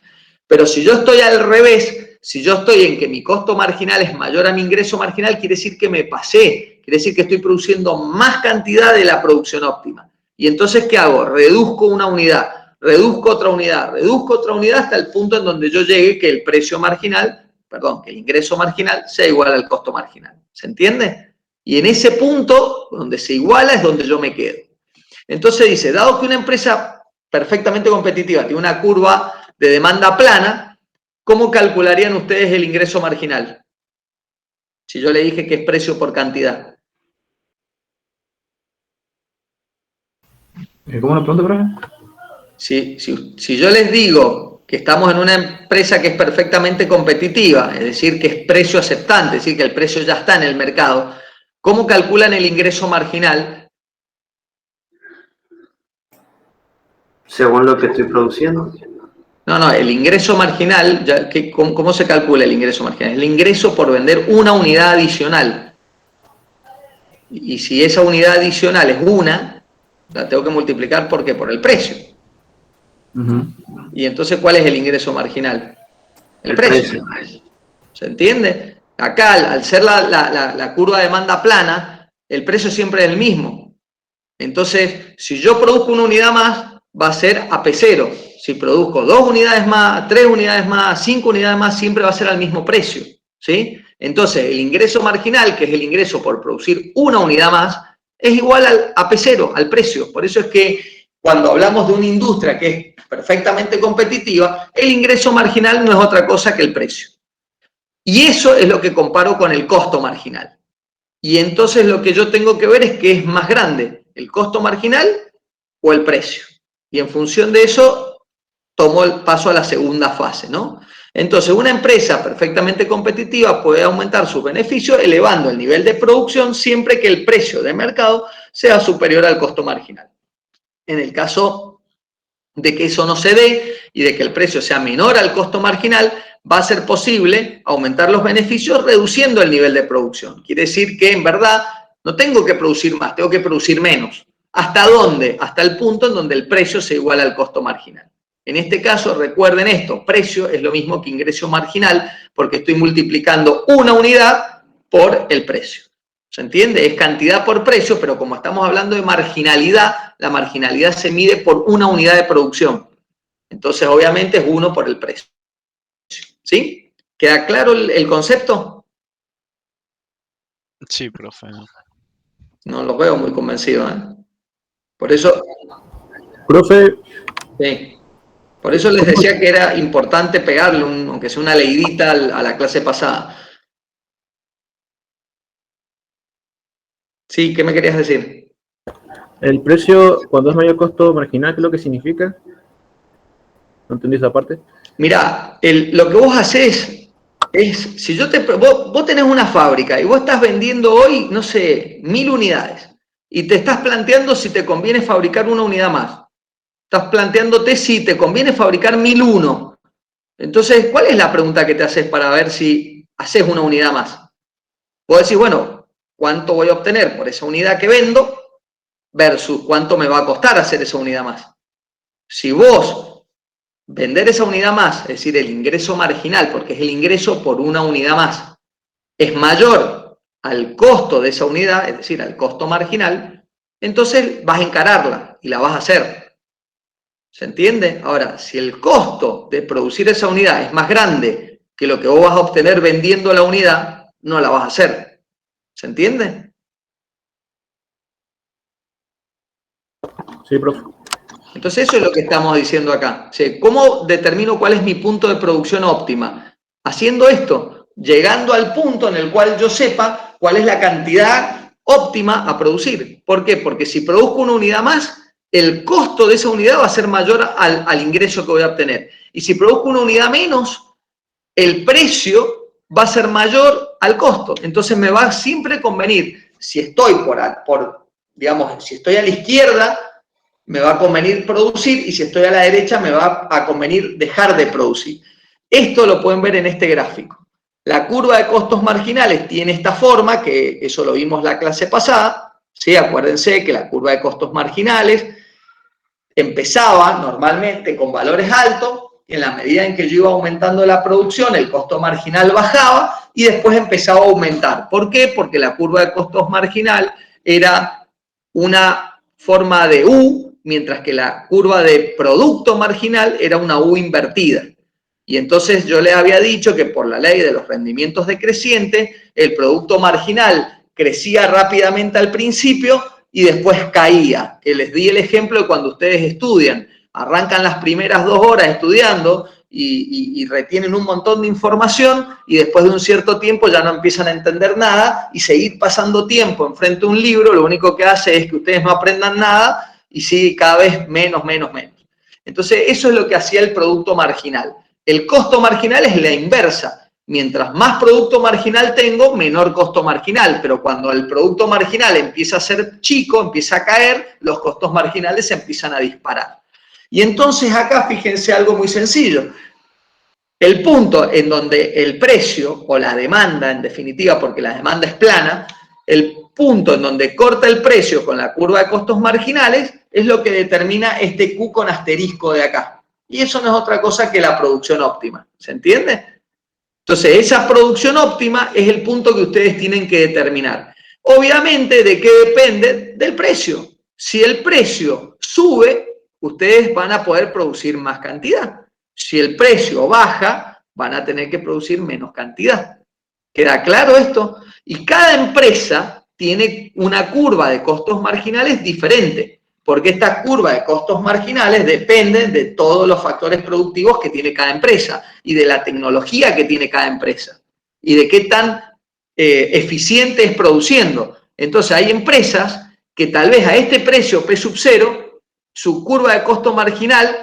Pero si yo estoy al revés, si yo estoy en que mi costo marginal es mayor a mi ingreso marginal, quiere decir que me pasé, quiere decir que estoy produciendo más cantidad de la producción óptima. Y entonces, ¿qué hago? Reduzco una unidad, reduzco otra unidad hasta el punto en donde yo llegue que el precio marginal, perdón, que el ingreso marginal sea igual al costo marginal. ¿Se entiende? Y en ese punto, donde se iguala, es donde yo me quedo. Entonces dice, dado que una empresa perfectamente competitiva tiene una curva de demanda plana, ¿cómo calcularían ustedes el ingreso marginal? Si yo le dije que es precio por cantidad. ¿Cómo lo pregunto, profe? Si yo les digo que estamos en una empresa que es perfectamente competitiva, es decir, que es precio aceptante, es decir, que el precio ya está en el mercado, ¿cómo calculan el ingreso marginal? Según lo que estoy produciendo. No, el ingreso marginal, ¿cómo se calcula el ingreso marginal? El ingreso por vender una unidad adicional. Y si esa unidad adicional es una, la tengo que multiplicar ¿por qué? Por el precio. Y entonces, ¿cuál es el ingreso marginal? El precio. ¿Se entiende? Acá, al ser la curva de demanda plana, el precio siempre es el mismo. Entonces, si yo produzco una unidad más, va a ser AP0. Si produzco 2 unidades más, 3 unidades más, 5 unidades más, siempre va a ser al mismo precio. ¿Sí? Entonces, el ingreso marginal, que es el ingreso por producir una unidad más, es igual al AP0, al precio. Por eso es que cuando hablamos de una industria que es perfectamente competitiva, el ingreso marginal no es otra cosa que el precio. Y eso es lo que comparo con el costo marginal. Y entonces lo que yo tengo que ver es qué es más grande, el costo marginal o el precio. Y en función de eso, tomo el paso a la segunda fase, ¿no? Entonces, una empresa perfectamente competitiva puede aumentar sus beneficios elevando el nivel de producción siempre que el precio de mercado sea superior al costo marginal. En el caso de que eso no se dé y de que el precio sea menor al costo marginal, va a ser posible aumentar los beneficios reduciendo el nivel de producción. Quiere decir que, en verdad, no tengo que producir más, tengo que producir menos. ¿Hasta dónde? Hasta el punto en donde el precio se iguala al costo marginal. En este caso, recuerden esto, precio es lo mismo que ingreso marginal porque estoy multiplicando una unidad por el precio. ¿Se entiende? Es cantidad por precio, pero como estamos hablando de marginalidad, la marginalidad se mide por una unidad de producción. Entonces, obviamente, es 1 por el precio. ¿Sí? ¿Queda claro el concepto? Sí, profe. No los veo muy convencidos, ¿eh? Por eso... Profe. Sí. Por eso les decía que era importante pegarle, aunque sea una leidita a la clase pasada. Sí, ¿qué me querías decir? El precio, cuando es mayor costo marginal, ¿qué es lo que significa? ¿No entendí esa parte? Mirá, lo que vos hacés es, si vos tenés una fábrica y vos estás vendiendo hoy, no sé, 1000 unidades, y te estás planteando si te conviene fabricar una unidad más. Estás planteándote si te conviene fabricar 1001. Entonces, ¿cuál es la pregunta que te haces para ver si haces una unidad más? Vos decís, bueno, ¿cuánto voy a obtener por esa unidad que vendo versus cuánto me va a costar hacer esa unidad más? Si vos vender esa unidad más, es decir, el ingreso marginal, porque es el ingreso por una unidad más, es mayor al costo de esa unidad, es decir, al costo marginal, entonces vas a encararla y la vas a hacer. ¿Se entiende? Ahora, si el costo de producir esa unidad es más grande que lo que vos vas a obtener vendiendo la unidad, no la vas a hacer. ¿Se entiende? Sí, profe. Entonces eso es lo que estamos diciendo acá. O sea, ¿cómo determino cuál es mi punto de producción óptima? Haciendo esto, llegando al punto en el cual yo sepa cuál es la cantidad óptima a producir. ¿Por qué? Porque si produzco una unidad más, el costo de esa unidad va a ser mayor al ingreso que voy a obtener. Y si produzco una unidad menos, el precio va a ser mayor al costo. Entonces me va a siempre convenir, si estoy digamos, si estoy a la izquierda, me va a convenir producir, y si estoy a la derecha, me va a convenir dejar de producir. Esto lo pueden ver en este gráfico. La curva de costos marginales tiene esta forma, que eso lo vimos la clase pasada, ¿sí? Acuérdense que la curva de costos marginales empezaba normalmente con valores altos, y en la medida en que yo iba aumentando la producción, el costo marginal bajaba y después empezaba a aumentar. ¿Por qué? Porque la curva de costos marginal era una forma de U, mientras que la curva de producto marginal era una U invertida. Y entonces yo les había dicho que por la ley de los rendimientos decrecientes, el producto marginal crecía rápidamente al principio y después caía. Que les di el ejemplo de cuando ustedes estudian. Arrancan las primeras 2 horas estudiando y retienen un montón de información y después de un cierto tiempo ya no empiezan a entender nada, y seguir pasando tiempo enfrente de un libro lo único que hace es que ustedes no aprendan nada y sigue cada vez menos. Entonces eso es lo que hacía el producto marginal. El costo marginal es la inversa. Mientras más producto marginal tengo, menor costo marginal. Pero cuando el producto marginal empieza a ser chico, empieza a caer, los costos marginales se empiezan a disparar. Y entonces acá fíjense algo muy sencillo. El punto en donde el precio o la demanda, en definitiva, porque la demanda es plana, el punto en donde corta el precio con la curva de costos marginales es lo que determina este Q con asterisco de acá. Y eso no es otra cosa que la producción óptima. ¿Se entiende? Entonces, esa producción óptima es el punto que ustedes tienen que determinar. Obviamente, ¿de qué depende? Del precio. Si el precio sube, ustedes van a poder producir más cantidad. Si el precio baja, van a tener que producir menos cantidad. ¿Queda claro esto? Y cada empresa tiene una curva de costos marginales diferente, porque esta curva de costos marginales depende de todos los factores productivos que tiene cada empresa y de la tecnología que tiene cada empresa y de qué tan eficiente es produciendo. Entonces hay empresas que tal vez a este precio P sub 0, su curva de costo marginal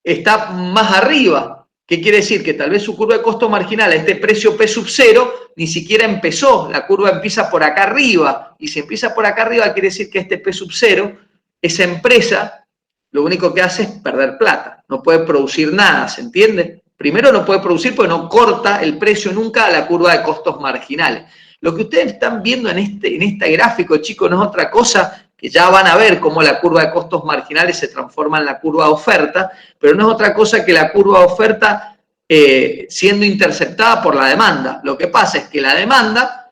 está más arriba. ¿Qué quiere decir? Que tal vez su curva de costo marginal a este precio P sub 0 ni siquiera empezó. La curva empieza por acá arriba. Y si empieza por acá arriba, quiere decir que este P sub 0, esa empresa, lo único que hace es perder plata. No puede producir nada, ¿se entiende? Primero no puede producir porque no corta el precio nunca a la curva de costos marginales. Lo que ustedes están viendo en este gráfico, chicos, no es otra cosa que ya van a ver cómo la curva de costos marginales se transforma en la curva de oferta, pero no es otra cosa que la curva de oferta siendo interceptada por la demanda. Lo que pasa es que la demanda,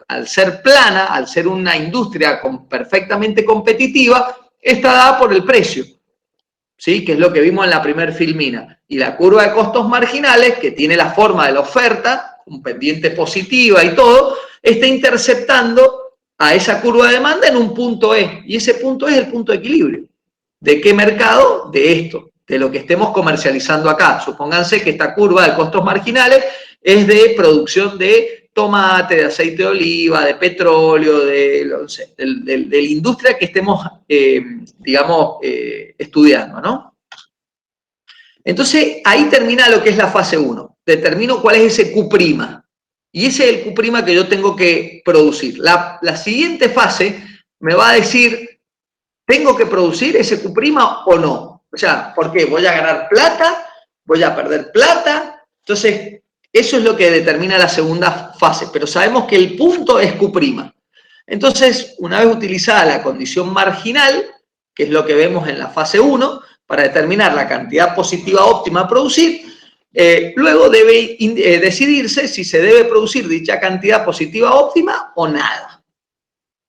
al ser plana, al ser una industria perfectamente competitiva, está dada por el precio, ¿sí? Que es lo que vimos en la primer filmina. Y la curva de costos marginales, que tiene la forma de la oferta, con pendiente positiva y todo, está interceptando a esa curva de demanda en un punto E. Y ese punto E es el punto de equilibrio. ¿De qué mercado? De esto, de lo que estemos comercializando acá. Supónganse que esta curva de costos marginales es de producción de tomate, de aceite de oliva, de petróleo, de la industria que estemos, estudiando, ¿no? Entonces, ahí termina lo que es la fase 1. Determino cuál es ese Q'. Y ese es el Q' que yo tengo que producir. La siguiente fase me va a decir, ¿tengo que producir ese Q' o no? O sea, ¿por qué? ¿Voy a ganar plata? ¿Voy a perder plata? Entonces, eso es lo que determina la segunda fase. Pero sabemos que el punto es Q'. Entonces, una vez utilizada la condición marginal, que es lo que vemos en la fase 1, para determinar la cantidad positiva óptima a producir, luego debe decidirse si se debe producir dicha cantidad positiva óptima o nada.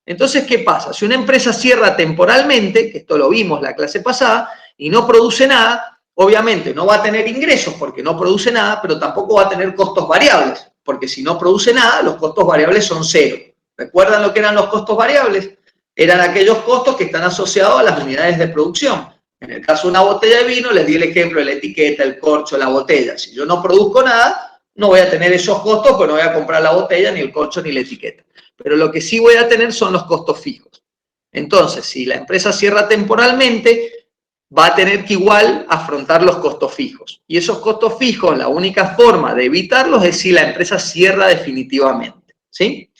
Entonces, ¿qué pasa? Si una empresa cierra temporalmente, que esto lo vimos la clase pasada, y no produce nada, obviamente no va a tener ingresos porque no produce nada, pero tampoco va a tener costos variables, porque si no produce nada, los costos variables son 0. ¿Recuerdan lo que eran los costos variables? Eran aquellos costos que están asociados a las unidades de producción. En el caso de una botella de vino, les di el ejemplo de la etiqueta, el corcho, la botella. Si yo no produzco nada, no voy a tener esos costos, pues no voy a comprar la botella, ni el corcho, ni la etiqueta. Pero lo que sí voy a tener son los costos fijos. Entonces, si la empresa cierra temporalmente, va a tener que igual afrontar los costos fijos. Y esos costos fijos, la única forma de evitarlos es si la empresa cierra definitivamente, ¿sí?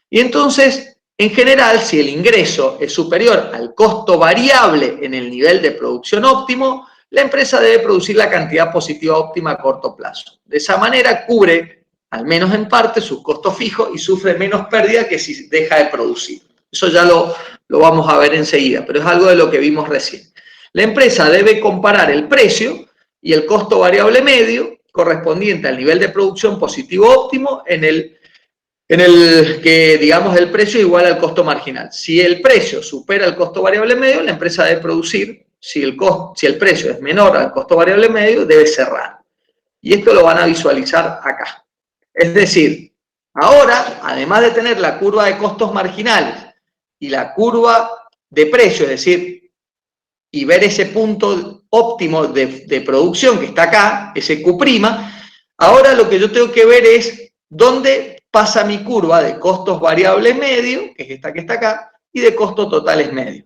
Y entonces, en general, si el ingreso es superior al costo variable en el nivel de producción óptimo, la empresa debe producir la cantidad positiva óptima a corto plazo. De esa manera cubre, al menos en parte, sus costos fijos y sufre menos pérdida que si deja de producir. Eso ya lo vamos a ver enseguida, pero es algo de lo que vimos recién. La empresa debe comparar el precio y el costo variable medio correspondiente al nivel de producción positivo óptimo en el que, digamos, el precio es igual al costo marginal. Si el precio supera el costo variable medio, la empresa debe producir. Si el precio es menor al costo variable medio, debe cerrar. Y esto lo van a visualizar acá. Es decir, ahora, además de tener la curva de costos marginales y la curva de precio, es decir, y ver ese punto óptimo de producción que está acá, ese Q', ahora lo que yo tengo que ver es dónde pasa mi curva de costos variables medio, que es esta que está acá, y de costos totales medio.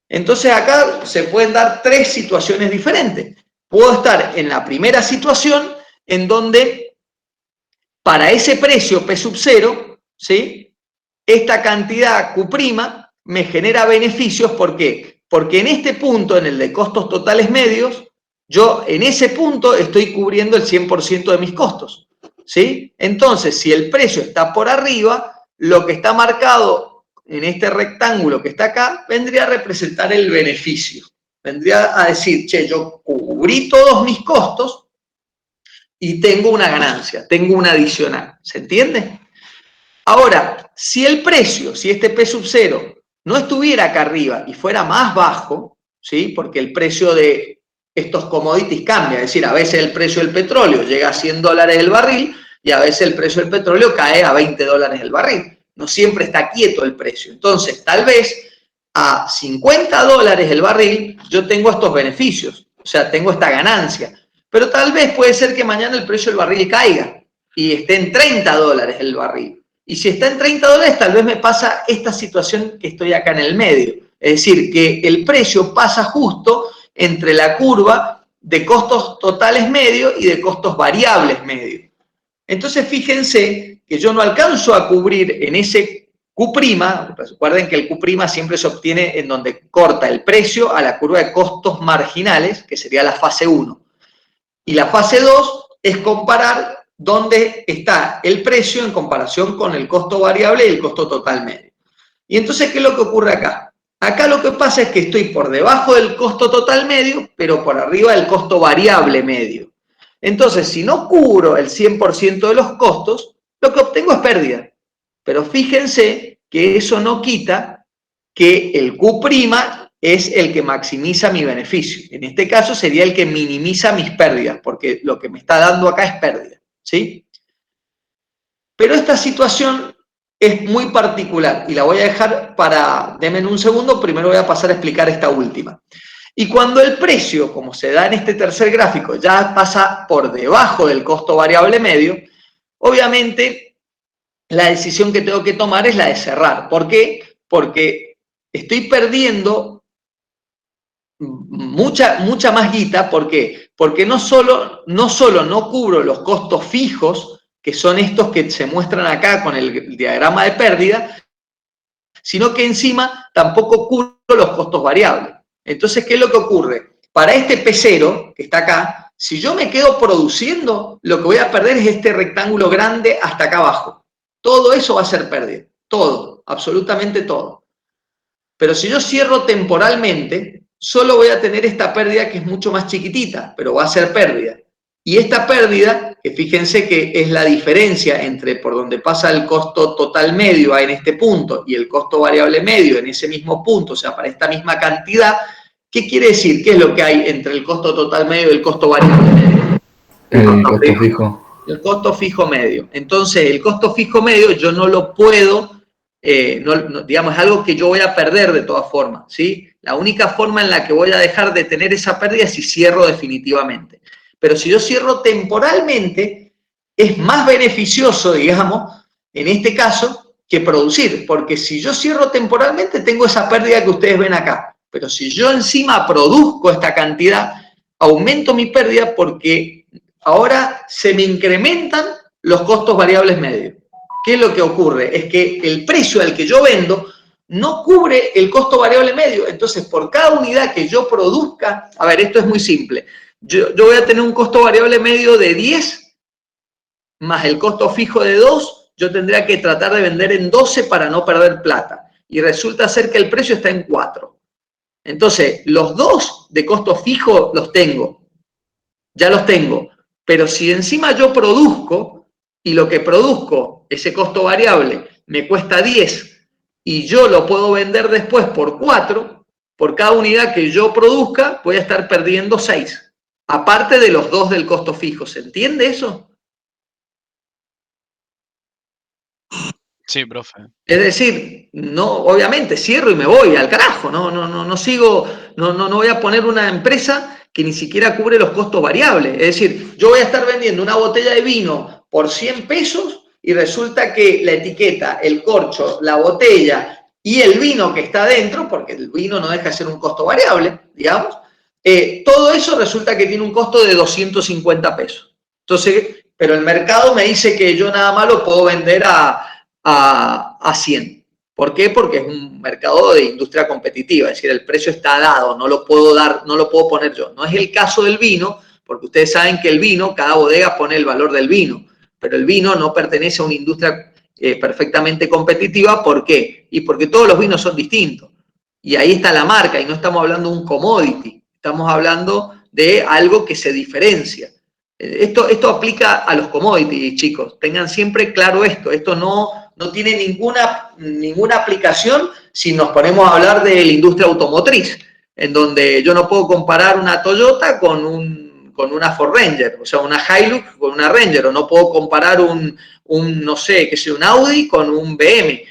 Entonces acá se pueden dar tres situaciones diferentes. Puedo estar en la primera situación en donde para ese precio P sub 0, ¿sí?, esta cantidad Q' me genera beneficios. ¿Por qué? Porque en este punto, en el de costos totales medios, yo en ese punto estoy cubriendo el 100% de mis costos, ¿sí? Entonces, si el precio está por arriba, lo que está marcado en este rectángulo que está acá, vendría a representar el beneficio. Vendría a decir, che, yo cubrí todos mis costos y tengo una ganancia, tengo una adicional. ¿Se entiende? Ahora, si el precio, si este P sub 0 no estuviera acá arriba y fuera más bajo, ¿sí?, porque el precio de estos commodities cambia, es decir, a veces el precio del petróleo llega a $100 el barril y a veces el precio del petróleo cae a $20 el barril. No siempre está quieto el precio. Entonces, tal vez a $50 el barril yo tengo estos beneficios, o sea, tengo esta ganancia. Pero tal vez puede ser que mañana el precio del barril caiga y esté en $30 el barril. Y si está en $30, tal vez me pasa esta situación que estoy acá en el medio. Es decir, que el precio pasa justo entre la curva de costos totales medios y de costos variables medios. Entonces, fíjense que yo no alcanzo a cubrir en ese Q', recuerden que el Q' siempre se obtiene en donde corta el precio a la curva de costos marginales, que sería la fase 1. Y la fase 2 es comparar dónde está el precio en comparación con el costo variable y el costo total medio. Y entonces, ¿qué es lo que ocurre acá? Acá lo que pasa es que estoy por debajo del costo total medio, pero por arriba del costo variable medio. Entonces, si no cubro el 100% de los costos, lo que obtengo es pérdida. Pero fíjense que eso no quita que el Q' es el que maximiza mi beneficio. En este caso sería el que minimiza mis pérdidas, porque lo que me está dando acá es pérdida, ¿sí? Pero esta situación es muy particular y la voy a dejar para, denme un segundo, primero voy a pasar a explicar esta última. Y cuando el precio, como se da en este tercer gráfico, ya pasa por debajo del costo variable medio, obviamente la decisión que tengo que tomar es la de cerrar. ¿Por qué? Porque estoy perdiendo mucha más guita. ¿Por qué? Porque no solo no cubro los costos fijos, que son estos que se muestran acá con el diagrama de pérdida, sino que encima tampoco cubro los costos variables. Entonces, ¿qué es lo que ocurre? Para este P0, que está acá, si yo me quedo produciendo, lo que voy a perder es este rectángulo grande hasta acá abajo. Todo eso va a ser pérdida. Todo, absolutamente todo. Pero si yo cierro temporalmente, solo voy a tener esta pérdida que es mucho más chiquitita, pero va a ser pérdida. Y esta pérdida, que fíjense que es la diferencia entre por donde pasa el costo total medio en este punto y el costo variable medio en ese mismo punto, o sea, para esta misma cantidad, ¿qué quiere decir? ¿Qué es lo que hay entre el costo total medio y el costo variable medio? El costo fijo. El costo fijo medio. Entonces, el costo fijo medio yo no lo puedo, digamos, es algo que yo voy a perder de todas formas, ¿sí? La única forma en la que voy a dejar de tener esa pérdida es si cierro definitivamente. Pero si yo cierro temporalmente, es más beneficioso, digamos, en este caso, que producir. Porque si yo cierro temporalmente, tengo esa pérdida que ustedes ven acá. Pero si yo encima produzco esta cantidad, aumento mi pérdida porque ahora se me incrementan los costos variables medios. ¿Qué es lo que ocurre? Es que el precio al que yo vendo no cubre el costo variable medio. Entonces, por cada unidad que yo produzca, a ver, esto es muy simple. Yo voy a tener un costo variable medio de 10 más el costo fijo de 2, yo tendría que tratar de vender en 12 para no perder plata. Y resulta ser que el precio está en 4. Entonces, los 2 de costo fijo los tengo. Ya los tengo. Pero si encima yo produzco, y lo que produzco, ese costo variable, me cuesta 10, y yo lo puedo vender después por 4, por cada unidad que yo produzca, voy a estar perdiendo 6. Aparte de los 2 del costo fijo. ¿Se entiende eso? Sí, profe. Es decir, no, obviamente cierro y me voy al carajo, no sigo, no voy a poner una empresa que ni siquiera cubre los costos variables. Es decir, yo voy a estar vendiendo una botella de vino por 100 pesos y resulta que la etiqueta, el corcho, la botella y el vino que está dentro, porque el vino no deja de ser un costo variable, digamos, todo eso resulta que tiene un costo de 250 pesos. Entonces, pero el mercado me dice que yo nada más lo puedo vender a 100. ¿Por qué? Porque es un mercado de industria competitiva, es decir, el precio está dado, no lo puedo dar, no lo puedo poner yo. No es el caso del vino, porque ustedes saben que el vino, cada bodega pone el valor del vino, pero el vino no pertenece a una industria perfectamente competitiva. ¿Por qué? Y porque todos los vinos son distintos. Y ahí está la marca, y no estamos hablando de un commodity, estamos hablando de algo que se diferencia. Esto aplica a los commodities, chicos. Tengan siempre claro esto. Esto no tiene ninguna aplicación si nos ponemos a hablar de la industria automotriz, en donde yo no puedo comparar una Toyota con una Ford Ranger, o sea, una Hilux con una Ranger, o no puedo comparar no sé, que sea un Audi con un BM.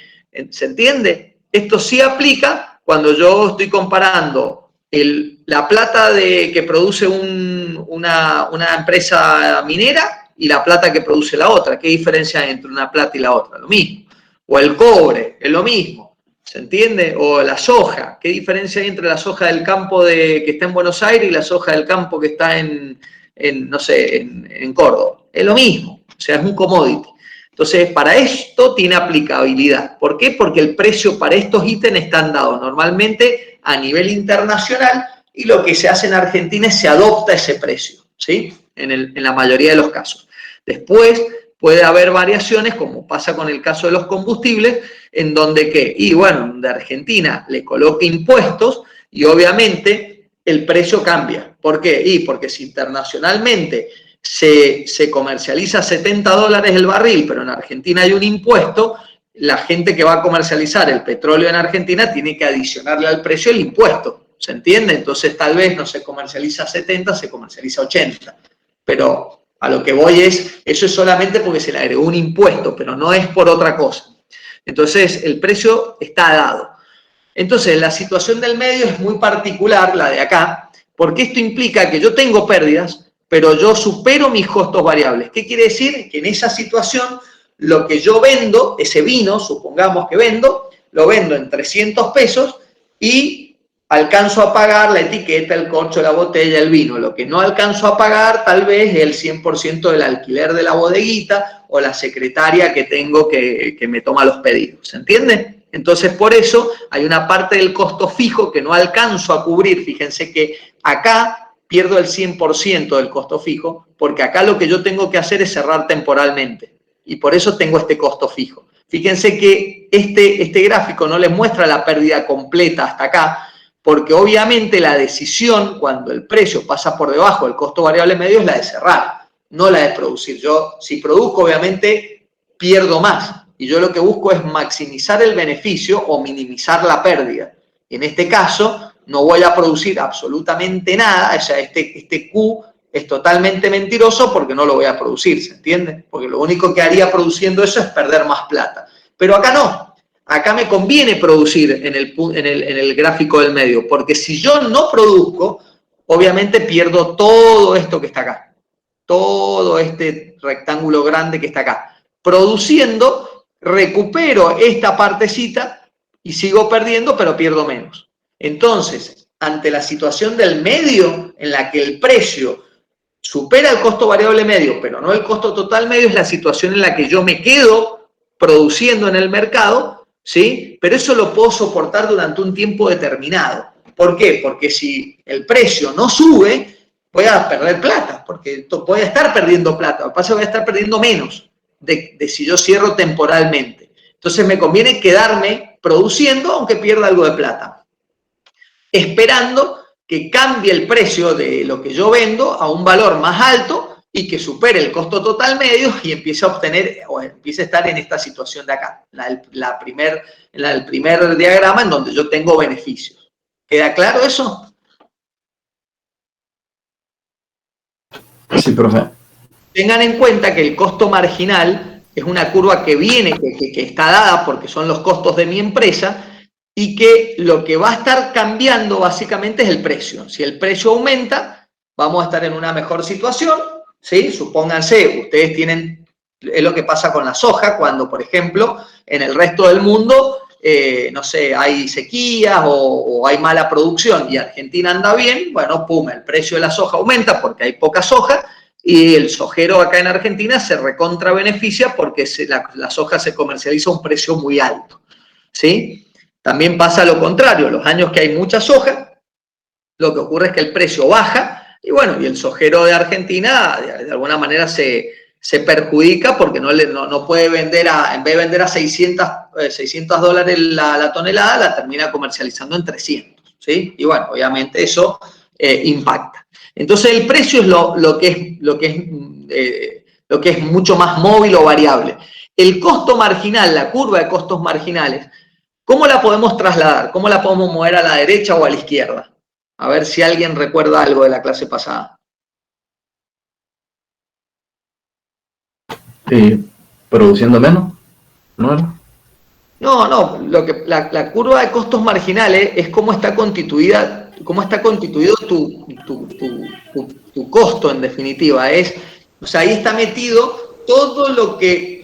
¿Se entiende? Esto sí aplica cuando yo estoy comparando la plata que produce una empresa minera y la plata que produce la otra. ¿Qué diferencia hay entre una plata y la otra? Lo mismo. O el cobre, es lo mismo. ¿Se entiende? O la soja. ¿Qué diferencia hay entre la soja del campo que está en Buenos Aires y la soja del campo que está en Córdoba? Es lo mismo. O sea, es un commodity. Entonces, para esto tiene aplicabilidad. ¿Por qué? Porque el precio para estos ítems están dados normalmente a nivel internacional y lo que se hace en Argentina es se adopta ese precio, ¿sí? En la mayoría de los casos. Después puede haber variaciones, como pasa con el caso de los combustibles, en donde de Argentina le coloque impuestos y obviamente el precio cambia. ¿Por qué? Porque si internacionalmente se comercializa a $70 el barril, pero en Argentina hay un impuesto, la gente que va a comercializar el petróleo en Argentina tiene que adicionarle al precio el impuesto. ¿Se entiende? Entonces tal vez no se comercializa a 70, se comercializa a 80. Pero a lo que voy eso es solamente porque se le agregó un impuesto, pero no es por otra cosa. Entonces el precio está dado. Entonces la situación del medio es muy particular, la de acá, porque esto implica que yo tengo pérdidas, pero yo supero mis costos variables. ¿Qué quiere decir? Que en esa situación lo que yo vendo, ese vino, supongamos que lo vendo en 300 pesos y alcanzo a pagar la etiqueta, el corcho, la botella, el vino. Lo que no alcanzo a pagar tal vez es el 100% del alquiler de la bodeguita o la secretaria que tengo que me toma los pedidos. ¿Se entiende? Entonces, por eso hay una parte del costo fijo que no alcanzo a cubrir. Fíjense que acá pierdo el 100% del costo fijo, porque acá lo que yo tengo que hacer es cerrar temporalmente. Y por eso tengo este costo fijo. Fíjense que este gráfico no les muestra la pérdida completa hasta acá, porque obviamente la decisión, cuando el precio pasa por debajo del costo variable medio, es la de cerrar, no la de producir. Yo, si produzco, obviamente pierdo más. Y yo lo que busco es maximizar el beneficio o minimizar la pérdida. En este caso, no voy a producir absolutamente nada, o sea, este Q es totalmente mentiroso porque no lo voy a producir, ¿se entiende? Porque lo único que haría produciendo eso es perder más plata. Pero acá no, acá me conviene producir en el gráfico del medio, porque si yo no produzco, obviamente pierdo todo esto que está acá, todo este rectángulo grande que está acá. Produciendo, recupero esta partecita y sigo perdiendo, pero pierdo menos. Entonces, ante la situación del medio, en la que el precio supera el costo variable medio, pero no el costo total medio, es la situación en la que yo me quedo produciendo en el mercado ¿sí? Pero eso lo puedo soportar durante un tiempo determinado. ¿Por qué? Porque si el precio no sube, voy a perder plata, porque voy a estar perdiendo plata. Lo que pasa es que voy a estar perdiendo menos de si yo cierro temporalmente. Entonces me conviene quedarme produciendo, aunque pierda algo de plata, esperando que cambie el precio de lo que yo vendo a un valor más alto y que supere el costo total medio y empiece a obtener o empiece a estar en esta situación de acá, el primer diagrama en donde yo tengo beneficios. ¿Queda claro eso? Sí, profe. Tengan en cuenta que el costo marginal es una curva que viene, que está dada porque son los costos de mi empresa y que lo que va a estar cambiando básicamente es el precio. Si el precio aumenta, vamos a estar en una mejor situación, ¿sí? Supónganse, ustedes tienen, es lo que pasa con la soja, cuando, por ejemplo, en el resto del mundo, no sé, hay sequías o hay mala producción y Argentina anda bien, bueno, pum, el precio de la soja aumenta porque hay poca soja y el sojero acá en Argentina se recontra beneficia porque la soja se comercializa a un precio muy alto, ¿sí? También pasa lo contrario, los años que hay mucha soja, lo que ocurre es que el precio baja y bueno, y el sojero de Argentina de alguna manera se perjudica porque no puede vender en vez de vender a $600 la tonelada, la termina comercializando en 300, ¿sí? Y bueno, obviamente eso impacta. Entonces el precio es lo que es mucho más móvil o variable. El costo marginal, la curva de costos marginales, ¿cómo la podemos trasladar? ¿Cómo la podemos mover a la derecha o a la izquierda? A ver si alguien recuerda algo de la clase pasada. ¿Produciendo menos? ¿No? No, la curva de costos marginales es cómo está constituido tu costo en definitiva. O sea, ahí está metido todo lo que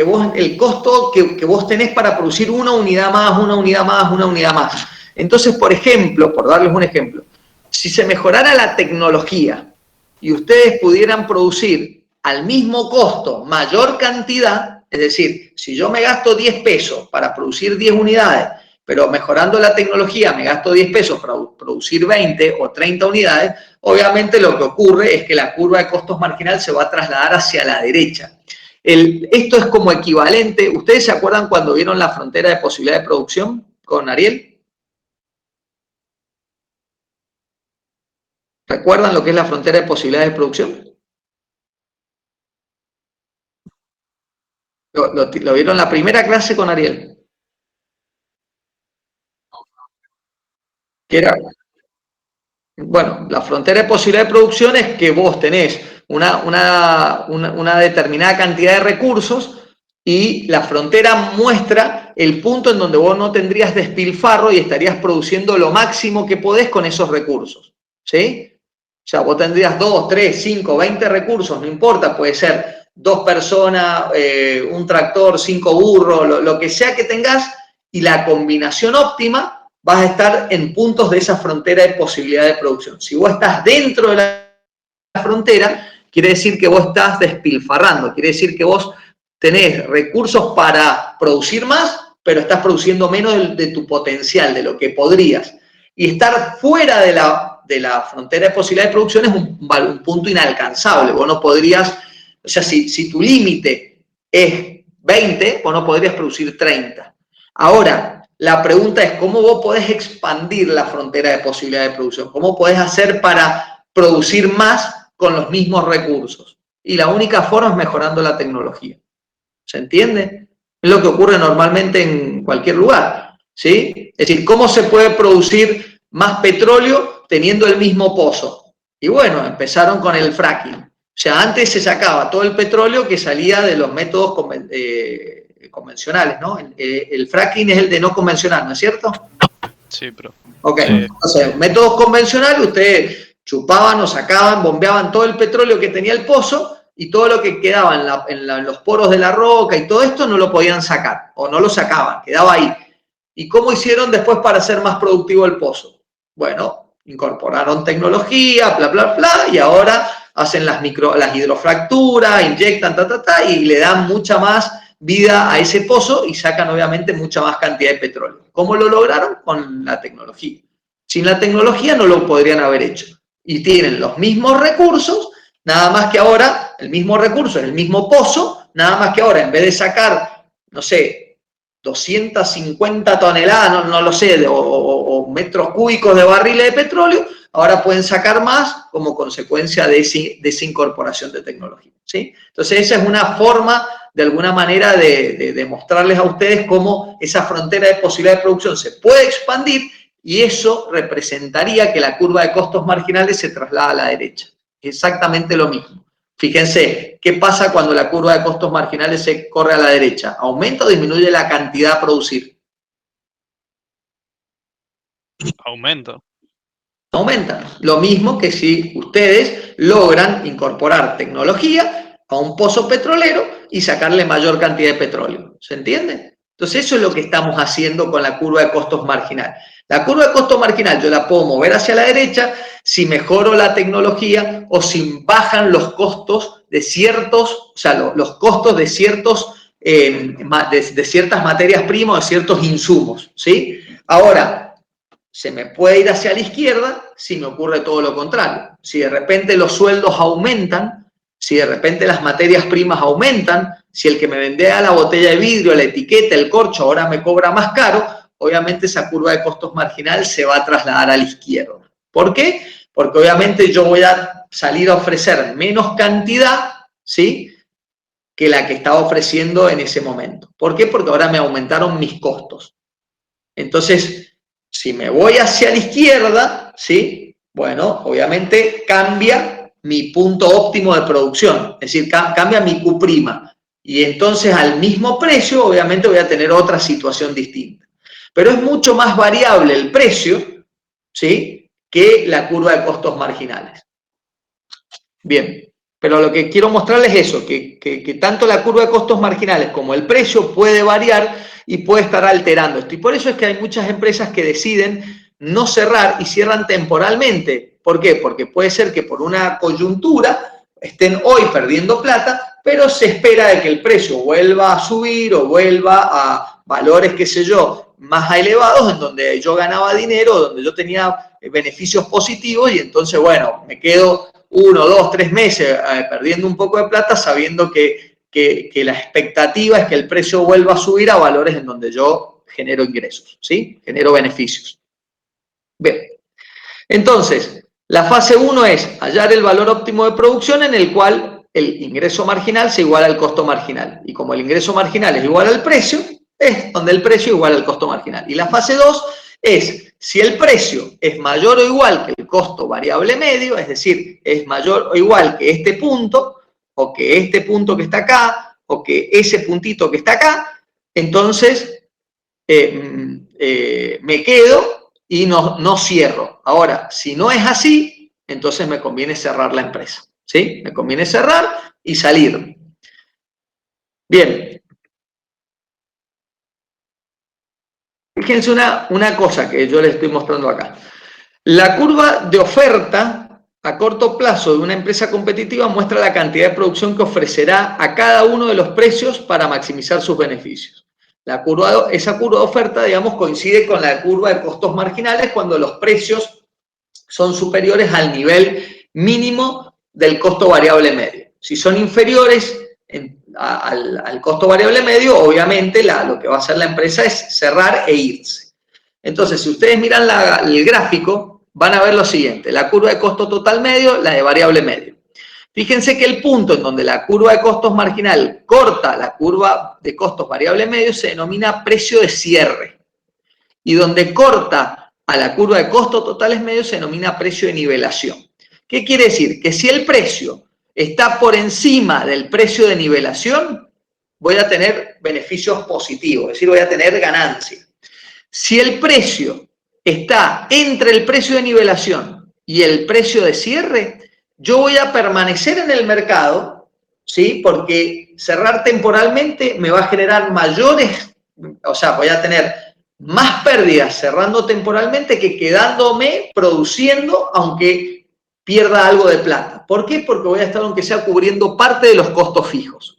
vos, el costo que vos tenés para producir una unidad más, una unidad más, una unidad más. Entonces, por ejemplo, por darles un ejemplo, si se mejorara la tecnología y ustedes pudieran producir al mismo costo mayor cantidad, es decir, si yo me gasto 10 pesos para producir 10 unidades, pero mejorando la tecnología me gasto 10 pesos para producir 20 o 30 unidades, obviamente lo que ocurre es que la curva de costos marginal se va a trasladar hacia la derecha. Esto es como equivalente, ¿ustedes se acuerdan cuando vieron la frontera de posibilidad de producción con Ariel? ¿Recuerdan lo que es la frontera de posibilidades de producción? ¿Lo vieron en la primera clase con Ariel? Que era, bueno, la frontera de posibilidad de producción es que vos tenés una determinada cantidad de recursos y la frontera muestra el punto en donde vos no tendrías despilfarro y estarías produciendo lo máximo que podés con esos recursos, ¿sí? O sea, vos tendrías 2, 3, 5, 20 recursos, no importa, puede ser 2 personas, un tractor, 5 burros, lo que sea que tengas, y la combinación óptima vas a estar en puntos de esa frontera de posibilidad de producción. Si vos estás dentro de la frontera, quiere decir que vos estás despilfarrando, quiere decir que vos tenés recursos para producir más, pero estás produciendo menos de tu potencial, de lo que podrías. Y estar fuera de la frontera de posibilidad de producción es un punto inalcanzable. Vos no podrías, o sea, si tu límite es 20, vos no podrías producir 30. Ahora, la pregunta es cómo vos podés expandir la frontera de posibilidad de producción, cómo podés hacer para producir más con los mismos recursos. Y la única forma es mejorando la tecnología. ¿Se entiende? Es lo que ocurre normalmente en cualquier lugar, ¿sí? Es decir, ¿cómo se puede producir más petróleo teniendo el mismo pozo? Y bueno, empezaron con el fracking. O sea, antes se sacaba todo el petróleo que salía de los métodos convencionales, ¿no? El fracking es el de no convencional, ¿no es cierto? Sí, pero... Ok, entonces, métodos convencionales, ustedes chupaban o sacaban, bombeaban todo el petróleo que tenía el pozo y todo lo que quedaba en los poros de la roca y todo esto no lo podían sacar o no lo sacaban, quedaba ahí. ¿Y cómo hicieron después para hacer más productivo el pozo? Bueno, incorporaron tecnología, bla, bla, bla, y ahora hacen las hidrofracturas, inyectan, y le dan mucha más vida a ese pozo y sacan obviamente mucha más cantidad de petróleo. ¿Cómo lo lograron? Con la tecnología. Sin la tecnología no lo podrían haber hecho. Y tienen los mismos recursos, nada más que ahora, el mismo recurso, el mismo pozo, nada más que ahora, en vez de sacar, no sé, 250 toneladas, no lo sé, o metros cúbicos de barriles de petróleo, ahora pueden sacar más como consecuencia de esa incorporación de tecnología, ¿sí? Entonces esa es una forma, de alguna manera, de mostrarles a ustedes cómo esa frontera de posibilidad de producción se puede expandir y eso representaría que la curva de costos marginales se traslada a la derecha. Exactamente lo mismo. Fíjense, ¿qué pasa cuando la curva de costos marginales se corre a la derecha? ¿Aumenta o disminuye la cantidad a producir? Aumento. Aumenta. Lo mismo que si ustedes logran incorporar tecnología a un pozo petrolero y sacarle mayor cantidad de petróleo. ¿Se entiende? Entonces eso es lo que estamos haciendo con la curva de costos marginal. La curva de costos marginal yo la puedo mover hacia la derecha si mejoro la tecnología o si bajan los costos de ciertos, o sea, los costos de ciertos, de ciertas materias primas o de ciertos insumos, ¿sí? Ahora, se me puede ir hacia la izquierda si me ocurre todo lo contrario. Si de repente los sueldos aumentan, si de repente las materias primas aumentan, si el que me vendía la botella de vidrio, la etiqueta, el corcho, ahora me cobra más caro, obviamente esa curva de costos marginal se va a trasladar a la izquierda. ¿Por qué? Porque obviamente yo voy a salir a ofrecer menos cantidad, ¿sí?, que la que estaba ofreciendo en ese momento. ¿Por qué? Porque ahora me aumentaron mis costos. Entonces, si me voy hacia la izquierda, ¿sí?, bueno, obviamente cambia mi punto óptimo de producción, es decir, cambia mi Q'. Y entonces al mismo precio, obviamente voy a tener otra situación distinta. Pero es mucho más variable el precio, ¿sí?, que la curva de costos marginales. Bien, pero lo que quiero mostrarles es eso, que tanto la curva de costos marginales como el precio puede variar y puede estar alterando esto. Y por eso es que hay muchas empresas que deciden no cerrar y cierran temporalmente. ¿Por qué? Porque puede ser que por una coyuntura estén hoy perdiendo plata, pero se espera de que el precio vuelva a subir o vuelva a valores, qué sé yo, más elevados, en donde yo ganaba dinero, donde yo tenía beneficios positivos y entonces, bueno, me quedo 1, 2, 3 meses perdiendo un poco de plata sabiendo que la expectativa es que el precio vuelva a subir a valores en donde yo genero ingresos, ¿sí? Genero beneficios. Bien, entonces, la fase 1 es hallar el valor óptimo de producción en el cual el ingreso marginal se iguala al costo marginal. Y como el ingreso marginal es igual al precio, es donde el precio iguala al costo marginal. Y la fase 2 es si el precio es mayor o igual que el costo variable medio, es decir, es mayor o igual que este punto, o que este punto que está acá, o que ese puntito que está acá, entonces me quedo y no cierro. Ahora, si no es así, entonces me conviene cerrar la empresa, ¿sí? Me conviene cerrar y salir. Bien. Fíjense una cosa que yo les estoy mostrando acá. La curva de oferta a corto plazo de una empresa competitiva muestra la cantidad de producción que ofrecerá a cada uno de los precios para maximizar sus beneficios. Esa curva de oferta, digamos, coincide con la curva de costos marginales cuando los precios son superiores al nivel mínimo del costo variable medio. Si son inferiores al costo variable medio, obviamente lo que va a hacer la empresa es cerrar e irse. Entonces, si ustedes miran el gráfico, van a ver lo siguiente, la curva de costo total medio, la de variable medio. Fíjense que el punto en donde la curva de costos marginal corta la curva de costos variable medio se denomina precio de cierre. Y donde corta a la curva de costos totales medios se denomina precio de nivelación. ¿Qué quiere decir? Que si el precio está por encima del precio de nivelación, voy a tener beneficios positivos, es decir, voy a tener ganancia. Si el precio está entre el precio de nivelación y el precio de cierre, yo voy a permanecer en el mercado, ¿sí? Porque cerrar temporalmente me va a generar mayores, o sea, voy a tener más pérdidas cerrando temporalmente que quedándome produciendo, aunque pierda algo de plata. ¿Por qué? Porque voy a estar, aunque sea, cubriendo parte de los costos fijos.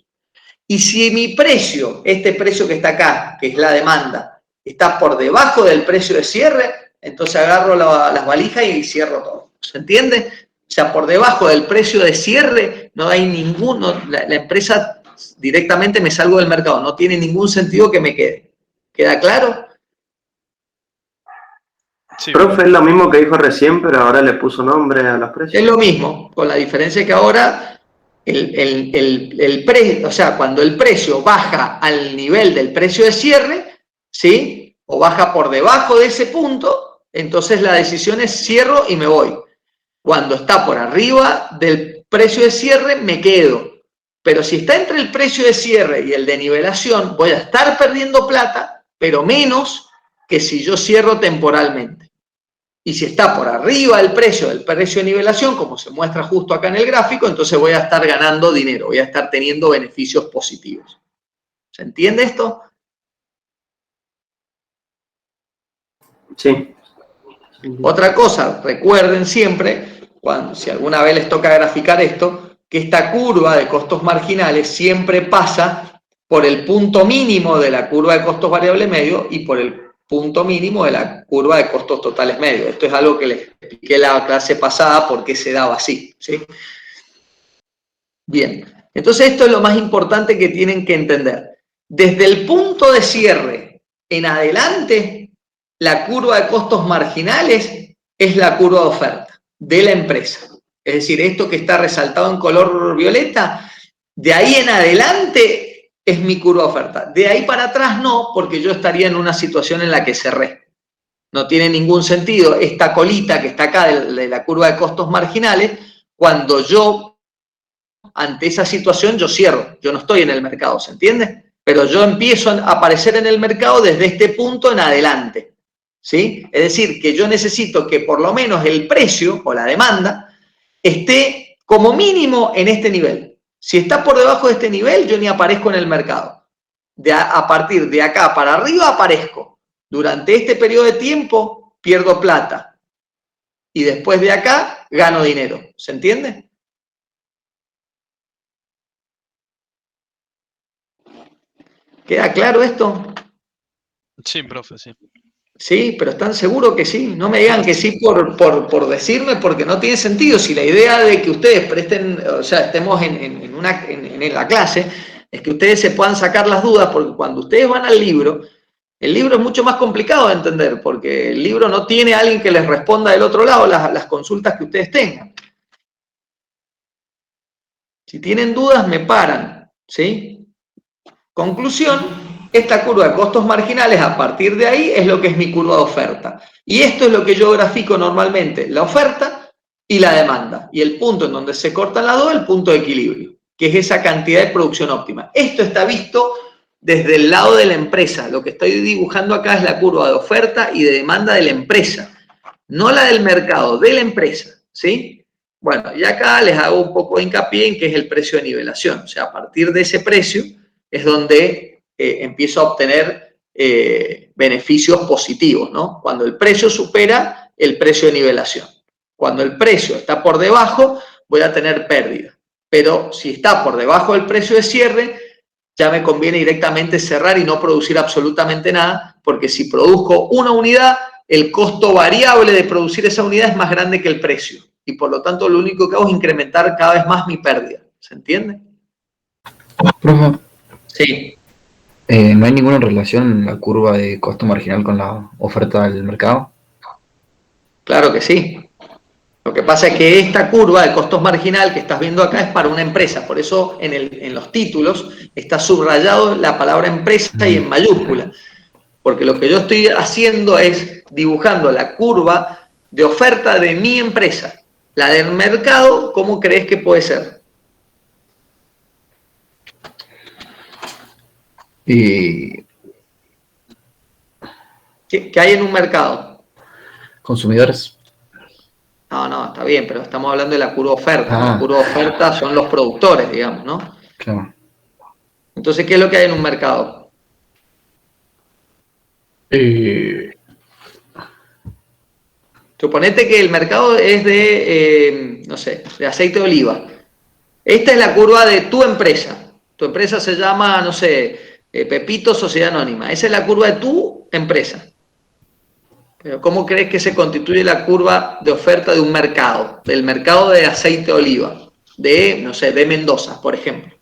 Y si mi precio, este precio que está acá, que es la demanda, está por debajo del precio de cierre, entonces agarro las valijas y cierro todo. ¿Se entiende? O sea, por debajo del precio de cierre no hay ninguno, la empresa directamente me salgo del mercado, no tiene ningún sentido que me quede. ¿Queda claro? Sí, Profe, es lo mismo que dijo recién, pero ahora le puso nombre a los precios. Es lo mismo, con la diferencia que ahora o sea, cuando el precio baja al nivel del precio de cierre, ¿sí? O baja por debajo de ese punto, entonces la decisión es cierro y me voy. Cuando está por arriba del precio de cierre, me quedo. Pero si está entre el precio de cierre y el de nivelación, voy a estar perdiendo plata, pero menos que si yo cierro temporalmente. Y si está por arriba del precio de nivelación, como se muestra justo acá en el gráfico, entonces voy a estar ganando dinero, voy a estar teniendo beneficios positivos. ¿Se entiende esto? Sí. Otra cosa, recuerden siempre, si alguna vez les toca graficar esto, que esta curva de costos marginales siempre pasa por el punto mínimo de la curva de costos variables medio y por el punto mínimo de la curva de costos totales medios. Esto es algo que les expliqué en la clase pasada por qué se daba así, ¿sí? Bien, entonces esto es lo más importante que tienen que entender. Desde el punto de cierre en adelante, la curva de costos marginales es la curva de oferta de la empresa. Es decir, esto que está resaltado en color violeta, de ahí en adelante es mi curva de oferta. De ahí para atrás no, porque yo estaría en una situación en la que cerré. No tiene ningún sentido esta colita que está acá de la curva de costos marginales, cuando yo, ante esa situación, yo cierro. Yo no estoy en el mercado, ¿se entiende? Pero yo empiezo a aparecer en el mercado desde este punto en adelante, ¿sí? Es decir, que yo necesito que por lo menos el precio o la demanda esté como mínimo en este nivel. Si está por debajo de este nivel, yo ni aparezco en el mercado. A partir de acá para arriba aparezco. Durante este periodo de tiempo pierdo plata. Y después de acá gano dinero. ¿Se entiende? ¿Queda claro esto? sí, profe, sí. Sí, pero ¿están seguros que sí? No me digan que sí por decirme, porque no tiene sentido. Si la idea de que ustedes presten, o sea, estemos en la clase, es que ustedes se puedan sacar las dudas, porque cuando ustedes van al libro, el libro es mucho más complicado de entender, porque el libro no tiene a alguien que les responda del otro lado las consultas que ustedes tengan. Si tienen dudas, me paran, ¿sí? Conclusión. Esta curva de costos marginales, a partir de ahí, es lo que es mi curva de oferta. Y esto es lo que yo grafico normalmente, la oferta y la demanda. Y el punto en donde se cortan las dos, el punto de equilibrio, que es esa cantidad de producción óptima. Esto está visto desde el lado de la empresa. Lo que estoy dibujando acá es la curva de oferta y de demanda de la empresa, no la del mercado, de la empresa, ¿sí? Bueno, y acá les hago un poco de hincapié en que es el precio de nivelación. O sea, a partir de ese precio es donde empiezo a obtener beneficios positivos, ¿no? Cuando el precio supera el precio de nivelación. Cuando el precio está por debajo, voy a tener pérdida. Pero si está por debajo del precio de cierre, ya me conviene directamente cerrar y no producir absolutamente nada, porque si produzco una unidad, el costo variable de producir esa unidad es más grande que el precio. Y por lo tanto, lo único que hago es incrementar cada vez más mi pérdida. ¿Se entiende? Profe, Sí. ¿no hay ninguna relación en la curva de costo marginal con la oferta del mercado? Claro que sí. Lo que pasa es que esta curva de costos marginal que estás viendo acá es para una empresa. Por eso en los títulos está subrayado la palabra empresa y en mayúscula. Porque lo que yo estoy haciendo es dibujando la curva de oferta de mi empresa. La del mercado, ¿cómo crees que puede ser? Y ¿Qué hay en un mercado? consumidores. No, está bien, pero estamos hablando de la curva oferta. Ah. La curva oferta son los productores, digamos, ¿no? Claro. Entonces, ¿qué es lo que hay en un mercado? Suponete que el mercado es de, no sé, de aceite de oliva. Esta es la curva de tu empresa. Tu empresa se llama, no sé, Pepito Sociedad Anónima. Esa es la curva de tu empresa. Pero ¿cómo crees que se constituye la curva de oferta de un mercado? Del mercado de aceite de oliva, de, no sé, de Mendoza, por ejemplo.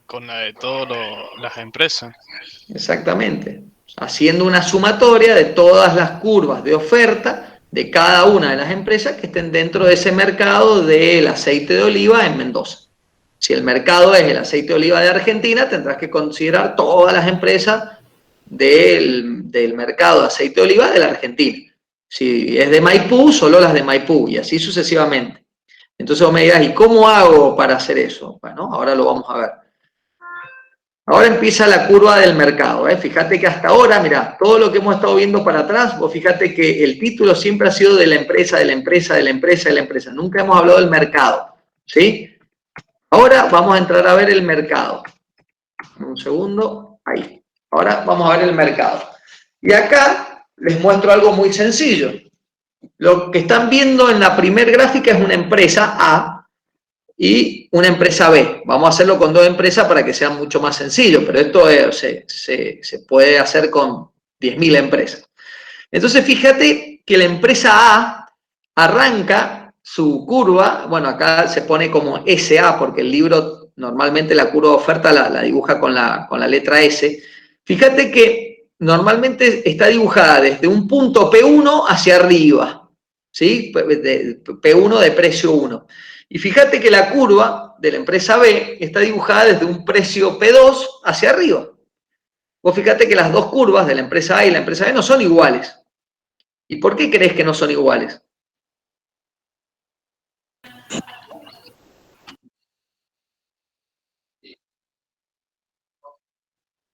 Con la de todas las empresas. Exactamente. Haciendo una sumatoria de todas las curvas de oferta de cada una de las empresas que estén dentro de ese mercado del aceite de oliva en Mendoza. Si el mercado es el aceite de oliva de Argentina, tendrás que considerar todas las empresas del mercado de aceite de oliva de la Argentina. Si es de Maipú, solo las de Maipú, y así sucesivamente. Entonces vos me dirás, ¿y cómo hago para hacer eso? Bueno, ahora lo vamos a ver. Ahora empieza la curva del mercado. Fíjate que hasta ahora, mirá, todo lo que hemos estado viendo para atrás, vos fíjate que el título siempre ha sido de la empresa, de la empresa, de la empresa, de la empresa. Nunca hemos hablado del mercado, ¿sí? Ahora vamos a entrar a ver el mercado. Un segundo, ahí. Ahora vamos a ver el mercado. Y acá les muestro algo muy sencillo. Lo que están viendo en la primera gráfica es una empresa A y una empresa B. Vamos a hacerlo con dos empresas para que sea mucho más sencillo, pero esto se puede hacer con 10.000 empresas. Entonces, fíjate que la empresa A arranca su curva, bueno, acá se pone como SA, porque el libro normalmente la curva de oferta la dibuja con la letra S. Fíjate que normalmente está dibujada desde un punto P1 hacia arriba, ¿sí? P1 de precio 1. Y fíjate que la curva de la empresa B está dibujada desde un precio P2 hacia arriba. Vos fíjate que las dos curvas de la empresa A y la empresa B no son iguales. ¿Y por qué crees que no son iguales?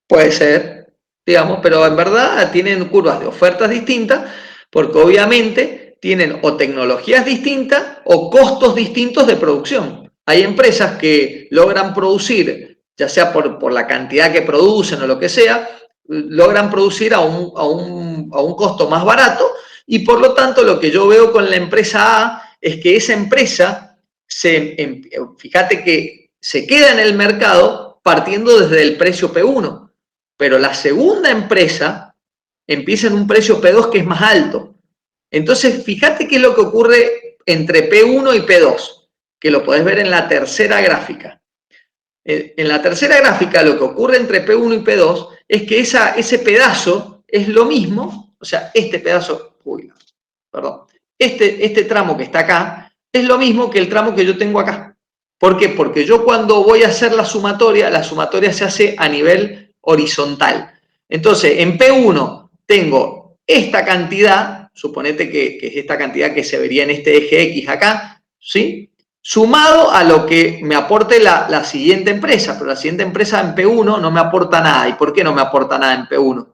Puede ser, digamos, pero en verdad tienen curvas de ofertas distintas porque obviamente tienen o tecnologías distintas o costos distintos de producción. Hay empresas que logran producir, ya sea por la cantidad que producen o lo que sea, logran producir a un costo más barato y por lo tanto lo que yo veo con la empresa A es que esa empresa, fíjate que se queda en el mercado partiendo desde el precio P1, pero la segunda empresa empieza en un precio P2 que es más alto. Entonces, fíjate qué es lo que ocurre entre P1 y P2, que lo podés ver en la tercera gráfica. En la tercera gráfica, lo que ocurre entre P1 y P2 es que ese pedazo es lo mismo, o sea, este pedazo, este tramo que está acá, es lo mismo que el tramo que yo tengo acá. ¿Por qué? Porque yo cuando voy a hacer la sumatoria se hace a nivel horizontal. Entonces, en P1 tengo esta cantidad, suponete que es esta cantidad que se vería en este eje X acá, ¿sí? Sumado a lo que me aporte la siguiente empresa, pero la siguiente empresa en P1 no me aporta nada. ¿Y por qué no me aporta nada en P1?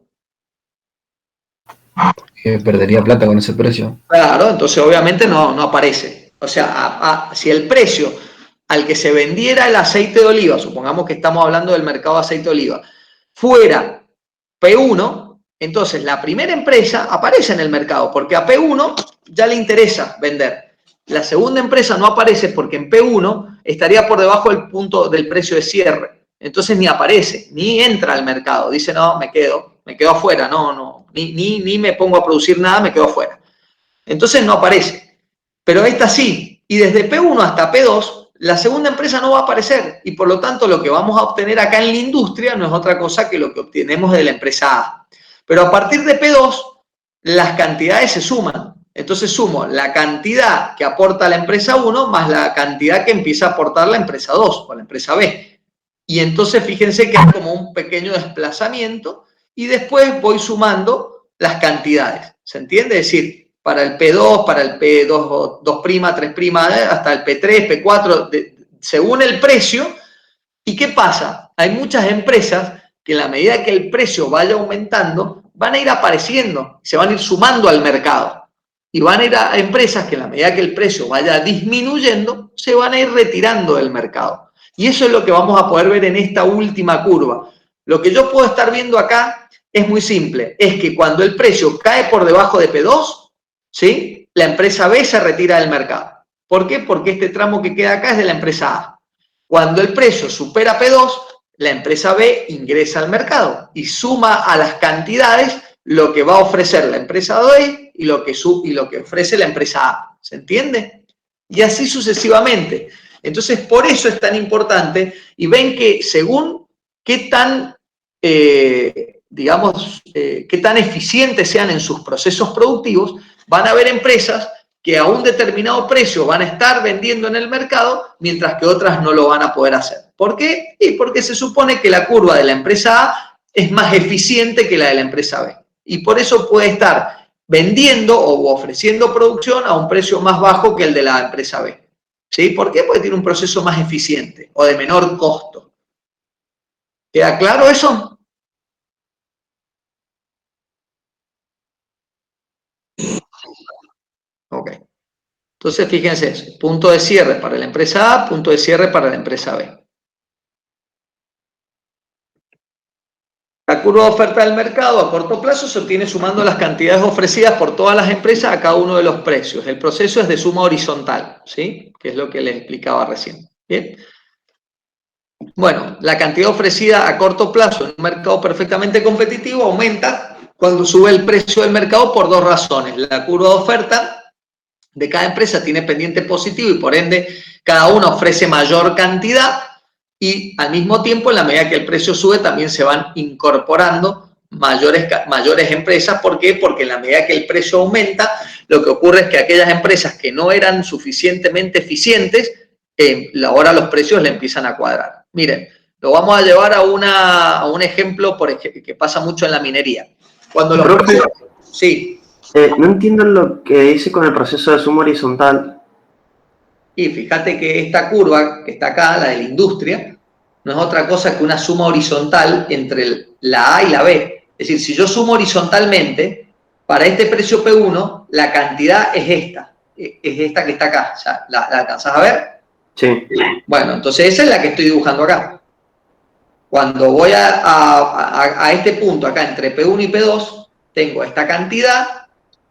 Perdería plata con ese precio. Claro, entonces obviamente no aparece. O sea, si el precio al que se vendiera el aceite de oliva, supongamos que estamos hablando del mercado de aceite de oliva, fuera P1, entonces la primera empresa aparece en el mercado, porque a P1 ya le interesa vender. La segunda empresa no aparece porque en P1 estaría por debajo del punto del precio de cierre. Entonces ni aparece, ni entra al mercado. Dice, no, me quedo afuera, ni me pongo a producir nada, me quedo afuera. Entonces no aparece. Pero esta sí. Y desde P1 hasta P2, la segunda empresa no va a aparecer. Y por lo tanto, lo que vamos a obtener acá en la industria no es otra cosa que lo que obtenemos de la empresa A. Pero a partir de P2, las cantidades se suman. Entonces sumo la cantidad que aporta la empresa 1 más la cantidad que empieza a aportar la empresa 2 o la empresa B. Y entonces fíjense que hay como un pequeño desplazamiento y después voy sumando las cantidades. ¿Se entiende? Es decir, para el P2, para el P2, 2', 3', hasta el P3, P4, según el precio. ¿Y qué pasa? Hay muchas empresas que en la medida que el precio vaya aumentando, van a ir apareciendo, se van a ir sumando al mercado. Y van a ir a empresas que en la medida que el precio vaya disminuyendo, se van a ir retirando del mercado. Y eso es lo que vamos a poder ver en esta última curva. Lo que yo puedo estar viendo acá es muy simple. Es que cuando el precio cae por debajo de P2, ¿sí? La empresa B se retira del mercado. ¿Por qué? Porque este tramo que queda acá es de la empresa A. Cuando el precio supera P2, la empresa B ingresa al mercado y suma a las cantidades lo que va a ofrecer la empresa B y lo que ofrece la empresa A. ¿Se entiende? Y así sucesivamente. Entonces, por eso es tan importante y ven que según qué tan, qué tan eficientes sean en sus procesos productivos, van a haber empresas que a un determinado precio van a estar vendiendo en el mercado, mientras que otras no lo van a poder hacer. ¿Por qué? Y porque se supone que la curva de la empresa A es más eficiente que la de la empresa B. Y por eso puede estar vendiendo o ofreciendo producción a un precio más bajo que el de la empresa B. ¿Sí? ¿Por qué? Porque tiene un proceso más eficiente o de menor costo. ¿Queda claro eso? Ok. Entonces, fíjense eso. Punto de cierre para la empresa A, punto de cierre para la empresa B. La curva de oferta del mercado a corto plazo se obtiene sumando las cantidades ofrecidas por todas las empresas a cada uno de los precios. El proceso es de suma horizontal, ¿sí? Que es lo que les explicaba recién. ¿Bien? Bueno, la cantidad ofrecida a corto plazo en un mercado perfectamente competitivo aumenta cuando sube el precio del mercado por dos razones. La curva de oferta de cada empresa tiene pendiente positivo y por ende cada una ofrece mayor cantidad y al mismo tiempo en la medida que el precio sube también se van incorporando mayores empresas. ¿Por qué? Porque en la medida que el precio aumenta lo que ocurre es que aquellas empresas que no eran suficientemente eficientes ahora los precios le empiezan a cuadrar. Miren, lo vamos a llevar a un ejemplo que pasa mucho en la minería. Cuando los precios... Sí. No entiendo lo que dice con el proceso de suma horizontal. Y fíjate que esta curva que está acá, la de la industria, no es otra cosa que una suma horizontal entre la A y la B. Es decir, si yo sumo horizontalmente, para este precio P1, la cantidad es esta que está acá. O sea, ¿la alcanzás a ver? Sí. Bueno, entonces esa es la que estoy dibujando acá. Cuando voy a este punto acá, entre P1 y P2, tengo esta cantidad,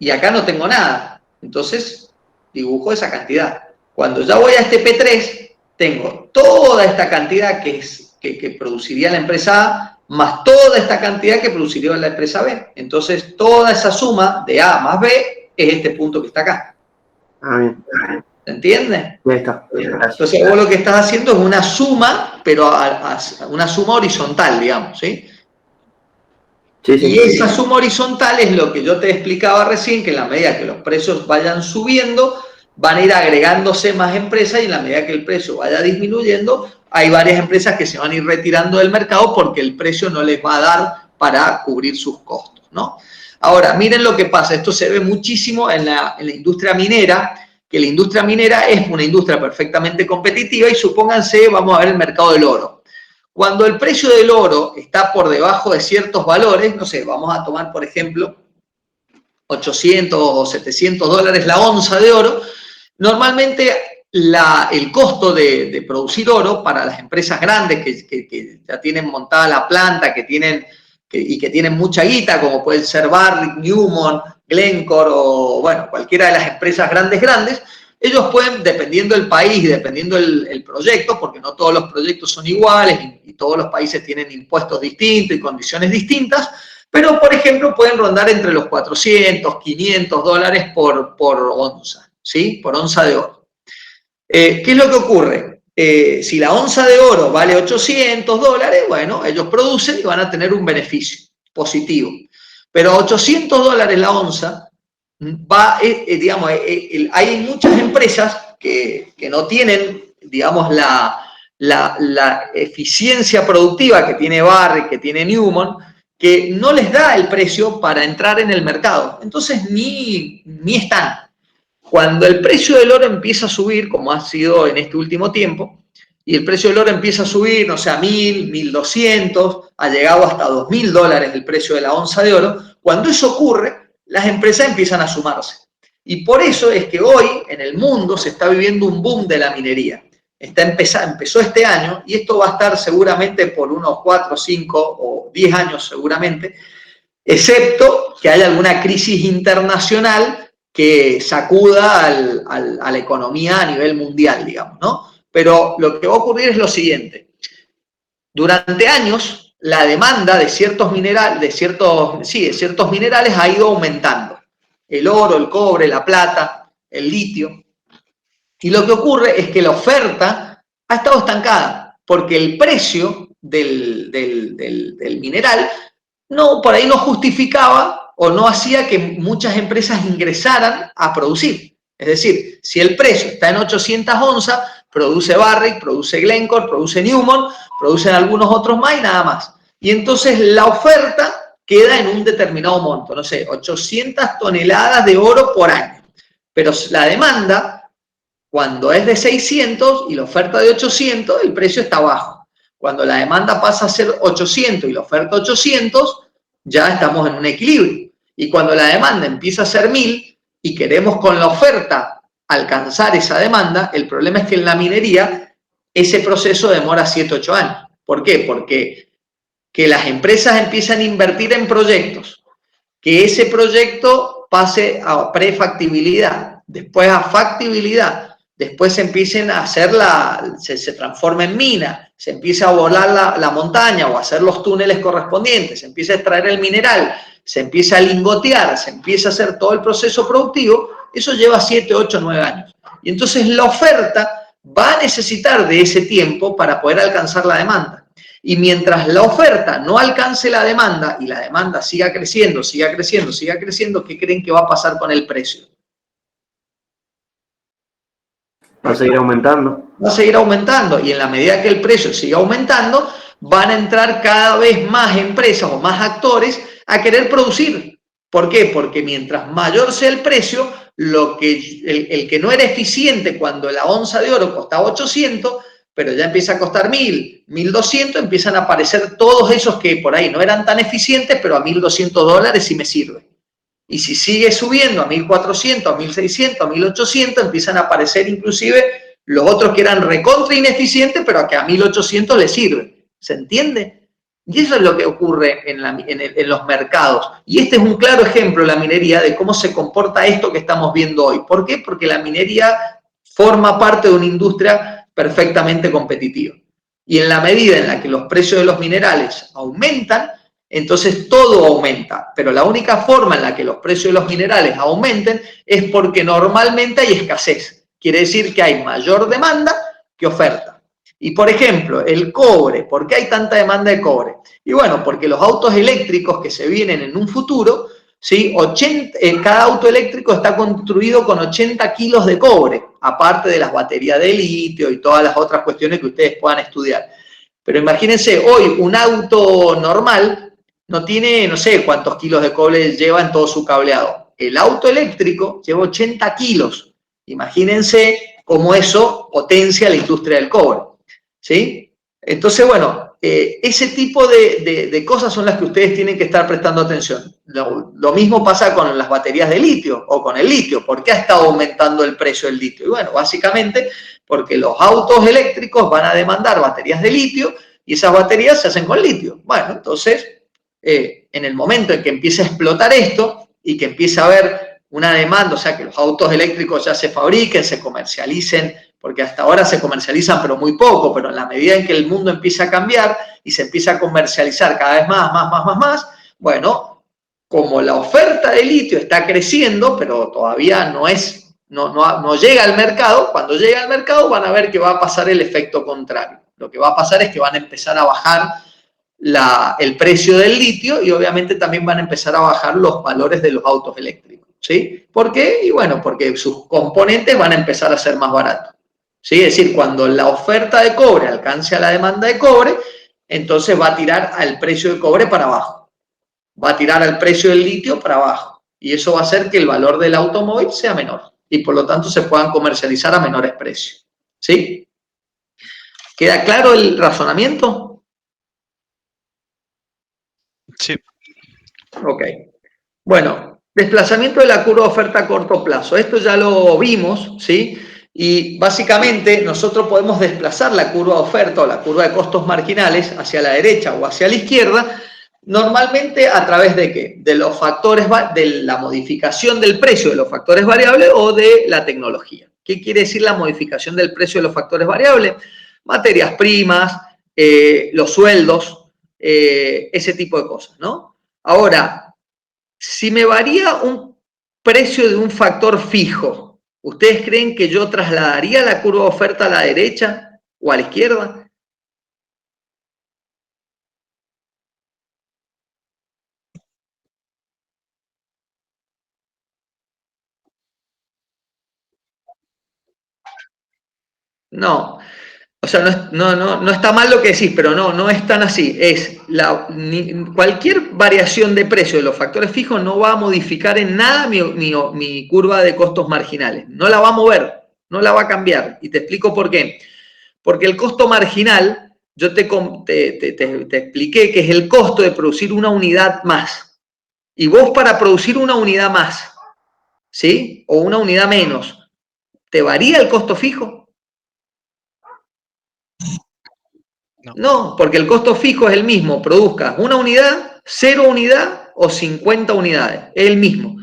y acá no tengo nada. Entonces, dibujo esa cantidad. Cuando ya voy a este P3, tengo toda esta cantidad que produciría la empresa A, más toda esta cantidad que produciría la empresa B. Entonces, toda esa suma de A más B es este punto que está acá. Ah, bien. ¿Se entiende? Ya está. Entonces, vos lo que estás haciendo es una suma, pero una suma horizontal, digamos, ¿sí? Sí, sí. Y esa suma horizontal es lo que yo te explicaba recién, que en la medida que los precios vayan subiendo, van a ir agregándose más empresas y en la medida que el precio vaya disminuyendo, hay varias empresas que se van a ir retirando del mercado porque el precio no les va a dar para cubrir sus costos, ¿no? Ahora, miren lo que pasa. Esto se ve muchísimo en la industria minera, que la industria minera es una industria perfectamente competitiva y supónganse, vamos a ver el mercado del oro. Cuando el precio del oro está por debajo de ciertos valores, no sé, vamos a tomar, por ejemplo, 800 o 700 dólares la onza de oro, normalmente el costo de producir oro para las empresas grandes que ya tienen montada la planta, que tienen mucha guita, como pueden ser Barrick, Newmont, Glencore o, bueno, cualquiera de las empresas grandes, ellos pueden, dependiendo del país y dependiendo el proyecto, porque no todos los proyectos son iguales y todos los países tienen impuestos distintos y condiciones distintas, pero, por ejemplo, pueden rondar entre los 400, 500 dólares por onza, ¿sí? Por onza de oro. ¿Qué es lo que ocurre? Si la onza de oro vale 800 dólares, bueno, ellos producen y van a tener un beneficio positivo. Pero a 800 dólares la onza, hay muchas empresas que no tienen, digamos, la eficiencia productiva que tiene Barrick, que tiene Newmont, que no les da el precio para entrar en el mercado. Entonces, ni están. Cuando el precio del oro empieza a subir, como ha sido en este último tiempo, y el precio del oro empieza a subir, no sé, a 1.000, 1.200, ha llegado hasta 2.000 dólares el precio de la onza de oro, cuando eso ocurre, las empresas empiezan a sumarse. Y por eso es que hoy en el mundo se está viviendo un boom de la minería. Empezó este año y esto va a estar seguramente por unos 4, 5 o 10 años seguramente, excepto que haya alguna crisis internacional que sacuda a la economía a nivel mundial, digamos, ¿no? Pero lo que va a ocurrir es lo siguiente. Durante años, la demanda de ciertos minerales, de ciertos minerales ha ido aumentando. El oro, el cobre, la plata, el litio. Y lo que ocurre es que la oferta ha estado estancada, porque el precio del mineral por ahí no justificaba o no hacía que muchas empresas ingresaran a producir. Es decir, si el precio está en 800 onzas, produce Barrick, produce Glencore, produce Newmont, producen algunos otros más y nada más. Y entonces la oferta queda en un determinado monto, no sé, 800 toneladas de oro por año. Pero la demanda, cuando es de 600 y la oferta de 800, el precio está bajo. Cuando la demanda pasa a ser 800 y la oferta 800, ya estamos en un equilibrio. Y cuando la demanda empieza a ser 1000 y queremos con la oferta alcanzar esa demanda, el problema es que en la minería ese proceso demora 7-8 años. ¿Por qué? Porque que las empresas empiezan a invertir en proyectos, que ese proyecto pase a prefactibilidad, después a factibilidad, después se empiecen a hacer se transforma en mina, se empieza a volar la montaña o a hacer los túneles correspondientes, se empieza a extraer el mineral, se empieza a lingotear, se empieza a hacer todo el proceso productivo, eso lleva 7, 8, 9 años. Y entonces la oferta va a necesitar de ese tiempo para poder alcanzar la demanda. Y mientras la oferta no alcance la demanda y la demanda siga creciendo, siga creciendo, siga creciendo, ¿qué creen que va a pasar con el precio? Va a seguir aumentando. Va a seguir aumentando y en la medida que el precio siga aumentando, van a entrar cada vez más empresas o más actores a querer producir. ¿Por qué? Porque mientras mayor sea el precio, el que no era eficiente cuando la onza de oro costaba 800, pero ya empieza a costar 1000, 1200, empiezan a aparecer todos esos que por ahí no eran tan eficientes, pero a $1.200 sí me sirve. Y si sigue subiendo a 1.400, a 1.600, a 1.800, empiezan a aparecer inclusive los otros que eran recontra ineficientes, pero que a 1.800 les sirve. ¿Se entiende? Y eso es lo que ocurre en los mercados. Y este es un claro ejemplo, la minería, de cómo se comporta esto que estamos viendo hoy. ¿Por qué? Porque la minería forma parte de una industria perfectamente competitiva. Y en la medida en la que los precios de los minerales aumentan, entonces todo aumenta. Pero la única forma en la que los precios de los minerales aumenten es porque normalmente hay escasez. Quiere decir que hay mayor demanda que oferta. Y, por ejemplo, el cobre. ¿Por qué hay tanta demanda de cobre? Y bueno, porque los autos eléctricos que se vienen en un futuro, ¿sí? Cada auto eléctrico está construido con 80 kilos de cobre, aparte de las baterías de litio y todas las otras cuestiones que ustedes puedan estudiar. Pero imagínense, hoy un auto normal no tiene, no sé cuántos kilos de cobre lleva en todo su cableado. El auto eléctrico lleva 80 kilos. Imagínense cómo eso potencia la industria del cobre. ¿Sí? Entonces, bueno, ese tipo de cosas son las que ustedes tienen que estar prestando atención. Lo mismo pasa con las baterías de litio o con el litio. ¿Por qué ha estado aumentando el precio del litio? Y bueno, básicamente porque los autos eléctricos van a demandar baterías de litio y esas baterías se hacen con litio. Bueno, entonces, en el momento en que empiece a explotar esto y que empiece a haber una demanda, o sea, que los autos eléctricos ya se fabriquen, se comercialicen, porque hasta ahora se comercializan pero muy poco, pero en la medida en que el mundo empieza a cambiar y se empieza a comercializar cada vez más, bueno, como la oferta de litio está creciendo, pero todavía no llega al mercado, cuando llegue al mercado van a ver que va a pasar el efecto contrario. Lo que va a pasar es que van a empezar a bajar el precio del litio y obviamente también van a empezar a bajar los valores de los autos eléctricos. ¿Sí? ¿Por qué? Y bueno, porque sus componentes van a empezar a ser más baratos. ¿Sí? Es decir, cuando la oferta de cobre alcance a la demanda de cobre, entonces va a tirar al precio de cobre para abajo. Va a tirar al precio del litio para abajo. Y eso va a hacer que el valor del automóvil sea menor. Y por lo tanto se puedan comercializar a menores precios. ¿Sí? ¿Queda claro el razonamiento? Sí. Ok. Bueno, desplazamiento de la curva de oferta a corto plazo. Esto ya lo vimos, ¿sí? Y básicamente nosotros podemos desplazar la curva de oferta o la curva de costos marginales hacia la derecha o hacia la izquierda, normalmente a través de ¿qué? De los factores, de la modificación del precio de los factores variables o de la tecnología. ¿Qué quiere decir la modificación del precio de los factores variables? Materias primas, los sueldos, ese tipo de cosas, ¿no? Ahora, si me varía un precio de un factor fijo, ¿ustedes creen que yo trasladaría la curva de oferta a la derecha o a la izquierda? No. O sea, no está mal lo que decís, pero no es tan así. Cualquier variación de precio de los factores fijos no va a modificar en nada mi curva de costos marginales. No la va a mover, no la va a cambiar. Y te explico por qué. Porque el costo marginal, yo te expliqué que es el costo de producir una unidad más. Y vos para producir una unidad más, ¿sí? O una unidad menos, ¿te varía el costo fijo? No, porque el costo fijo es el mismo, produzcas una unidad, 0 unidad o 50 unidades, es el mismo.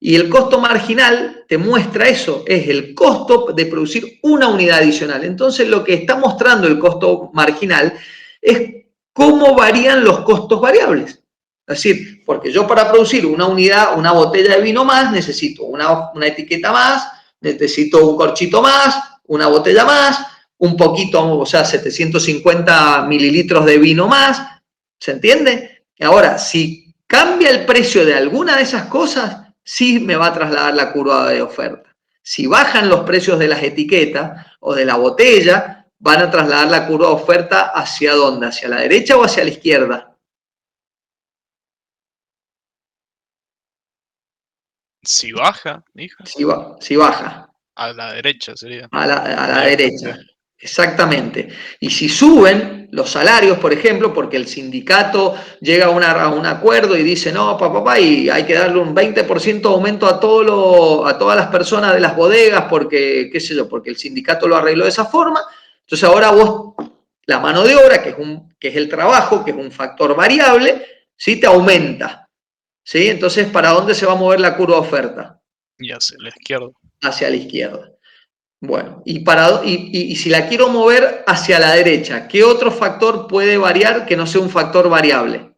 Y el costo marginal te muestra eso, es el costo de producir una unidad adicional. Entonces lo que está mostrando el costo marginal es cómo varían los costos variables. Es decir, porque yo para producir una unidad, una botella de vino más, necesito una etiqueta más, necesito un corchito más, una botella más, un poquito, o sea, 750 mililitros de vino más, ¿se entiende? Ahora, si cambia el precio de alguna de esas cosas, sí me va a trasladar la curva de oferta. Si bajan los precios de las etiquetas o de la botella, van a trasladar la curva de oferta ¿hacia dónde? ¿Hacia la derecha o hacia la izquierda? Si baja, hija. Si baja. A la derecha sería. A la derecha. Exactamente. Y si suben los salarios, por ejemplo, porque el sindicato llega a un acuerdo y dice, no, y hay que darle un 20% de aumento a todas las personas de las bodegas porque, qué sé yo, porque el sindicato lo arregló de esa forma. Entonces ahora vos, la mano de obra, que es el trabajo, que es un factor variable, ¿sí? Te aumenta. ¿Sí? Entonces, ¿para dónde se va a mover la curva de oferta? Y hacia la izquierda. Hacia la izquierda. Bueno, y si la quiero mover hacia la derecha, ¿qué otro factor puede variar que no sea un factor variable?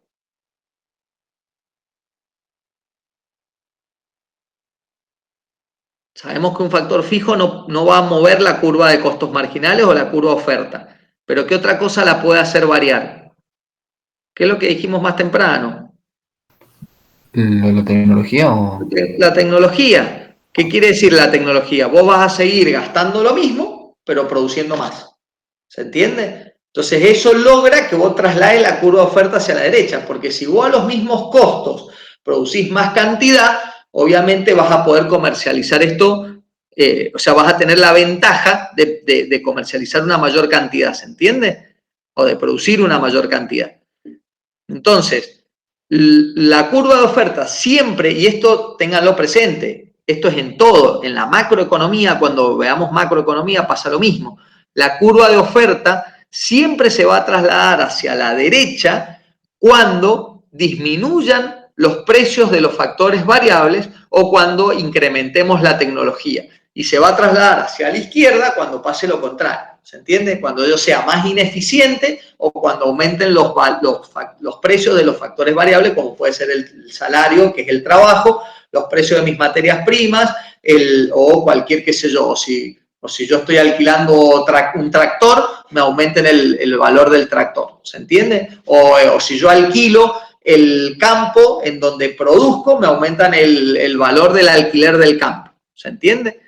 Sabemos que un factor fijo no va a mover la curva de costos marginales o la curva de oferta, pero ¿qué otra cosa la puede hacer variar? ¿Qué es lo que dijimos más temprano? ¿La tecnología o...? La tecnología. ¿Qué quiere decir la tecnología? Vos vas a seguir gastando lo mismo, pero produciendo más. ¿Se entiende? Entonces eso logra que vos traslades la curva de oferta hacia la derecha, porque si vos a los mismos costos producís más cantidad, obviamente vas a poder comercializar esto, o sea, vas a tener la ventaja de comercializar una mayor cantidad, ¿se entiende? O de producir una mayor cantidad. Entonces, la curva de oferta siempre, y esto ténganlo presente, esto es en todo, en la macroeconomía, cuando veamos macroeconomía pasa lo mismo. La curva de oferta siempre se va a trasladar hacia la derecha cuando disminuyan los precios de los factores variables o cuando incrementemos la tecnología. Y se va a trasladar hacia la izquierda cuando pase lo contrario. ¿Se entiende? Cuando yo sea más ineficiente o cuando aumenten los precios de los factores variables, como puede ser el salario, que es el trabajo, los precios de mis materias primas, o cualquier, qué sé yo, o si yo estoy alquilando un tractor, me aumenten el valor del tractor, ¿se entiende? O si yo alquilo el campo en donde produzco, me aumentan el valor del alquiler del campo, ¿se entiende?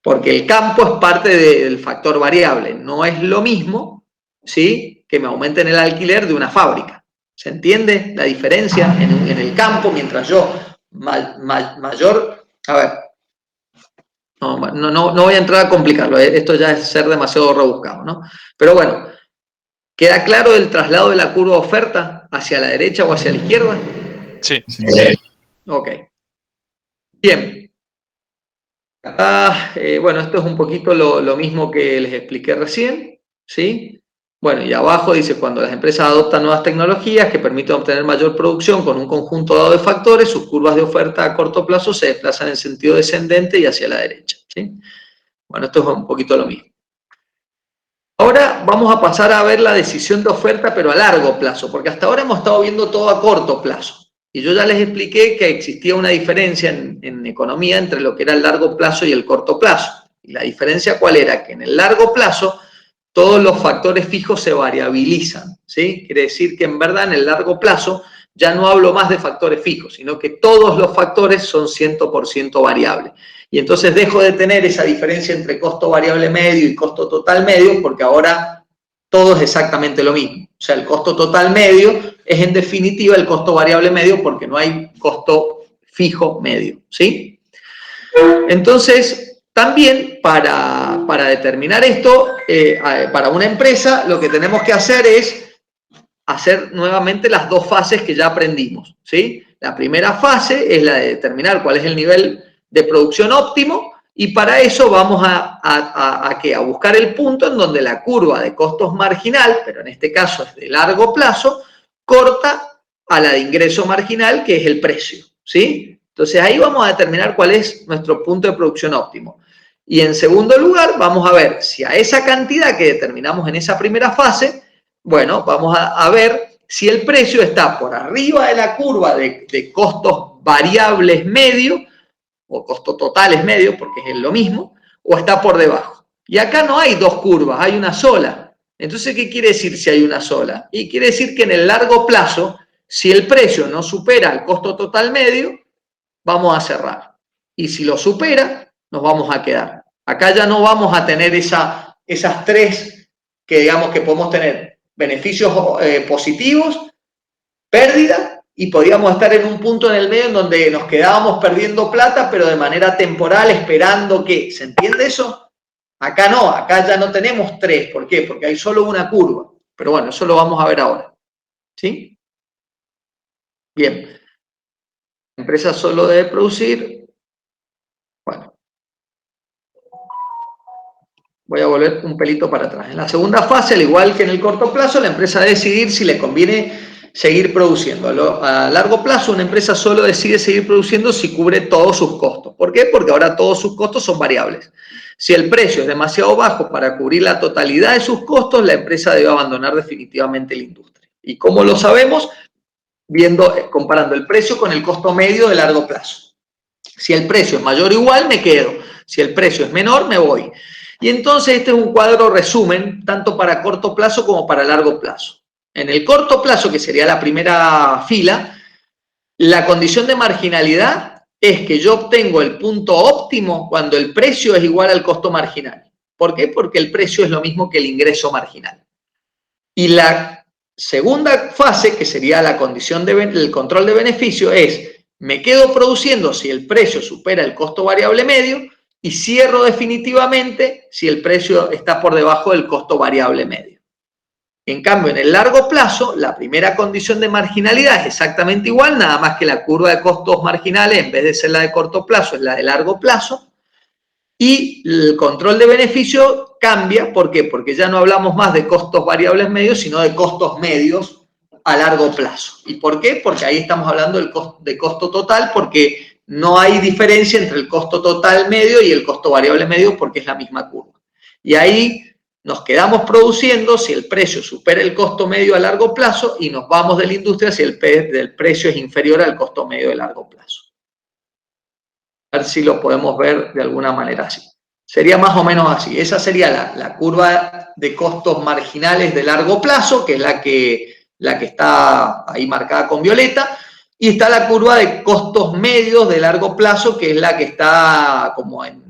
Porque el campo es parte del factor variable, no es lo mismo, ¿sí?, que me aumenten el alquiler de una fábrica. ¿Se entiende la diferencia en el campo? Mientras yo mayor... A ver, no voy a entrar a complicarlo, esto ya es ser demasiado rebuscado, ¿no? Pero bueno, ¿queda claro el traslado de la curva de oferta hacia la derecha o hacia la izquierda? Sí. Ok. Bien. Bueno, esto es un poquito lo mismo que les expliqué recién, ¿sí? Bueno, y abajo dice, cuando las empresas adoptan nuevas tecnologías que permiten obtener mayor producción con un conjunto dado de factores, sus curvas de oferta a corto plazo se desplazan en sentido descendente y hacia la derecha. ¿sí? Bueno, esto es un poquito lo mismo. Ahora vamos a pasar a ver la decisión de oferta, pero a largo plazo, porque hasta ahora hemos estado viendo todo a corto plazo. Y yo ya les expliqué que existía una diferencia en economía entre lo que era el largo plazo y el corto plazo. Y la diferencia, ¿cuál era? Que en el largo plazo todos los factores fijos se variabilizan, ¿sí? Quiere decir que en verdad en el largo plazo ya no hablo más de factores fijos, sino que todos los factores son 100% variables. Y entonces dejo de tener esa diferencia entre costo variable medio y costo total medio, porque ahora todo es exactamente lo mismo. O sea, el costo total medio es en definitiva el costo variable medio porque no hay costo fijo medio, ¿sí? Entonces, también para determinar esto, para una empresa, lo que tenemos que hacer es hacer nuevamente las dos fases que ya aprendimos, ¿sí? La primera fase es la de determinar cuál es el nivel de producción óptimo y para eso vamos a buscar el punto en donde la curva de costos marginal, pero en este caso es de largo plazo, corta a la de ingreso marginal, que es el precio, ¿sí? Entonces ahí vamos a determinar cuál es nuestro punto de producción óptimo. Y en segundo lugar, vamos a ver si a esa cantidad que determinamos en esa primera fase, bueno, vamos a ver si el precio está por arriba de la curva de costos variables medio, o costos totales medio, porque es lo mismo, o está por debajo. Y acá no hay dos curvas, hay una sola. Entonces, ¿qué quiere decir si hay una sola? Y quiere decir que en el largo plazo, si el precio no supera el costo total medio, vamos a cerrar. Y si lo supera, nos vamos a quedar. Acá ya no vamos a tener esas tres que digamos que podemos tener beneficios positivos, pérdida, y podíamos estar en un punto en el medio en donde nos quedábamos perdiendo plata, pero de manera temporal, esperando que, ¿se entiende eso? Acá no, acá ya no tenemos tres. ¿Por qué? Porque hay solo una curva. Pero bueno, eso lo vamos a ver ahora. ¿Sí? Bien. La empresa solo debe producir. Bueno. Voy a volver un pelito para atrás. En la segunda fase, al igual que en el corto plazo, la empresa debe decidir si le conviene seguir produciendo. A largo plazo, una empresa solo decide seguir produciendo si cubre todos sus costos. ¿Por qué? Porque ahora todos sus costos son variables. Si el precio es demasiado bajo para cubrir la totalidad de sus costos, la empresa debe abandonar definitivamente la industria. ¿Y cómo lo sabemos? Comparando el precio con el costo medio de largo plazo. Si el precio es mayor o igual, me quedo. Si el precio es menor, me voy. Y entonces este es un cuadro resumen, tanto para corto plazo como para largo plazo. En el corto plazo, que sería la primera fila, la condición de marginalidad es que yo obtengo el punto óptimo cuando el precio es igual al costo marginal. ¿Por qué? Porque el precio es lo mismo que el ingreso marginal. Y la segunda fase, que sería la condición del control de beneficio, es me quedo produciendo si el precio supera el costo variable medio y cierro definitivamente si el precio está por debajo del costo variable medio. En cambio, en el largo plazo, la primera condición de marginalidad es exactamente igual, nada más que la curva de costos marginales, en vez de ser la de corto plazo, es la de largo plazo. Y el control de beneficio cambia, ¿por qué? Porque ya no hablamos más de costos variables medios, sino de costos medios a largo plazo. ¿Y por qué? Porque ahí estamos hablando de costo total, porque no hay diferencia entre el costo total medio y el costo variable medio, porque es la misma curva. Y ahí nos quedamos produciendo si el precio supera el costo medio a largo plazo y nos vamos de la industria si el precio es inferior al costo medio de largo plazo. A ver si lo podemos ver de alguna manera así. Sería más o menos así. Esa sería la curva de costos marginales de largo plazo, que es la que está ahí marcada con violeta, y está la curva de costos medios de largo plazo, que es la que está como en,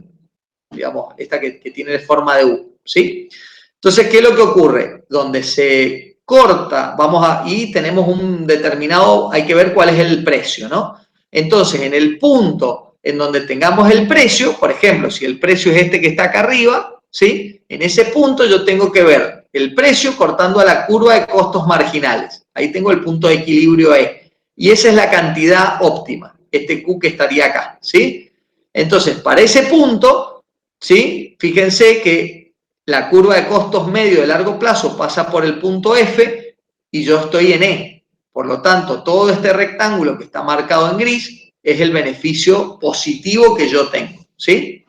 digamos, esta que tiene forma de U, ¿sí? Entonces, ¿qué es lo que ocurre? Donde se corta, y tenemos un determinado, hay que ver cuál es el precio, ¿no? Entonces, en el punto en donde tengamos el precio, por ejemplo, si el precio es este que está acá arriba, ¿sí? En ese punto yo tengo que ver el precio cortando a la curva de costos marginales. Ahí tengo el punto de equilibrio E. Y esa es la cantidad óptima, este Q que estaría acá, ¿sí? Entonces, para ese punto, ¿sí? Fíjense que la curva de costos medio de largo plazo pasa por el punto F y yo estoy en E. Por lo tanto, todo este rectángulo que está marcado en gris es el beneficio positivo que yo tengo, ¿sí?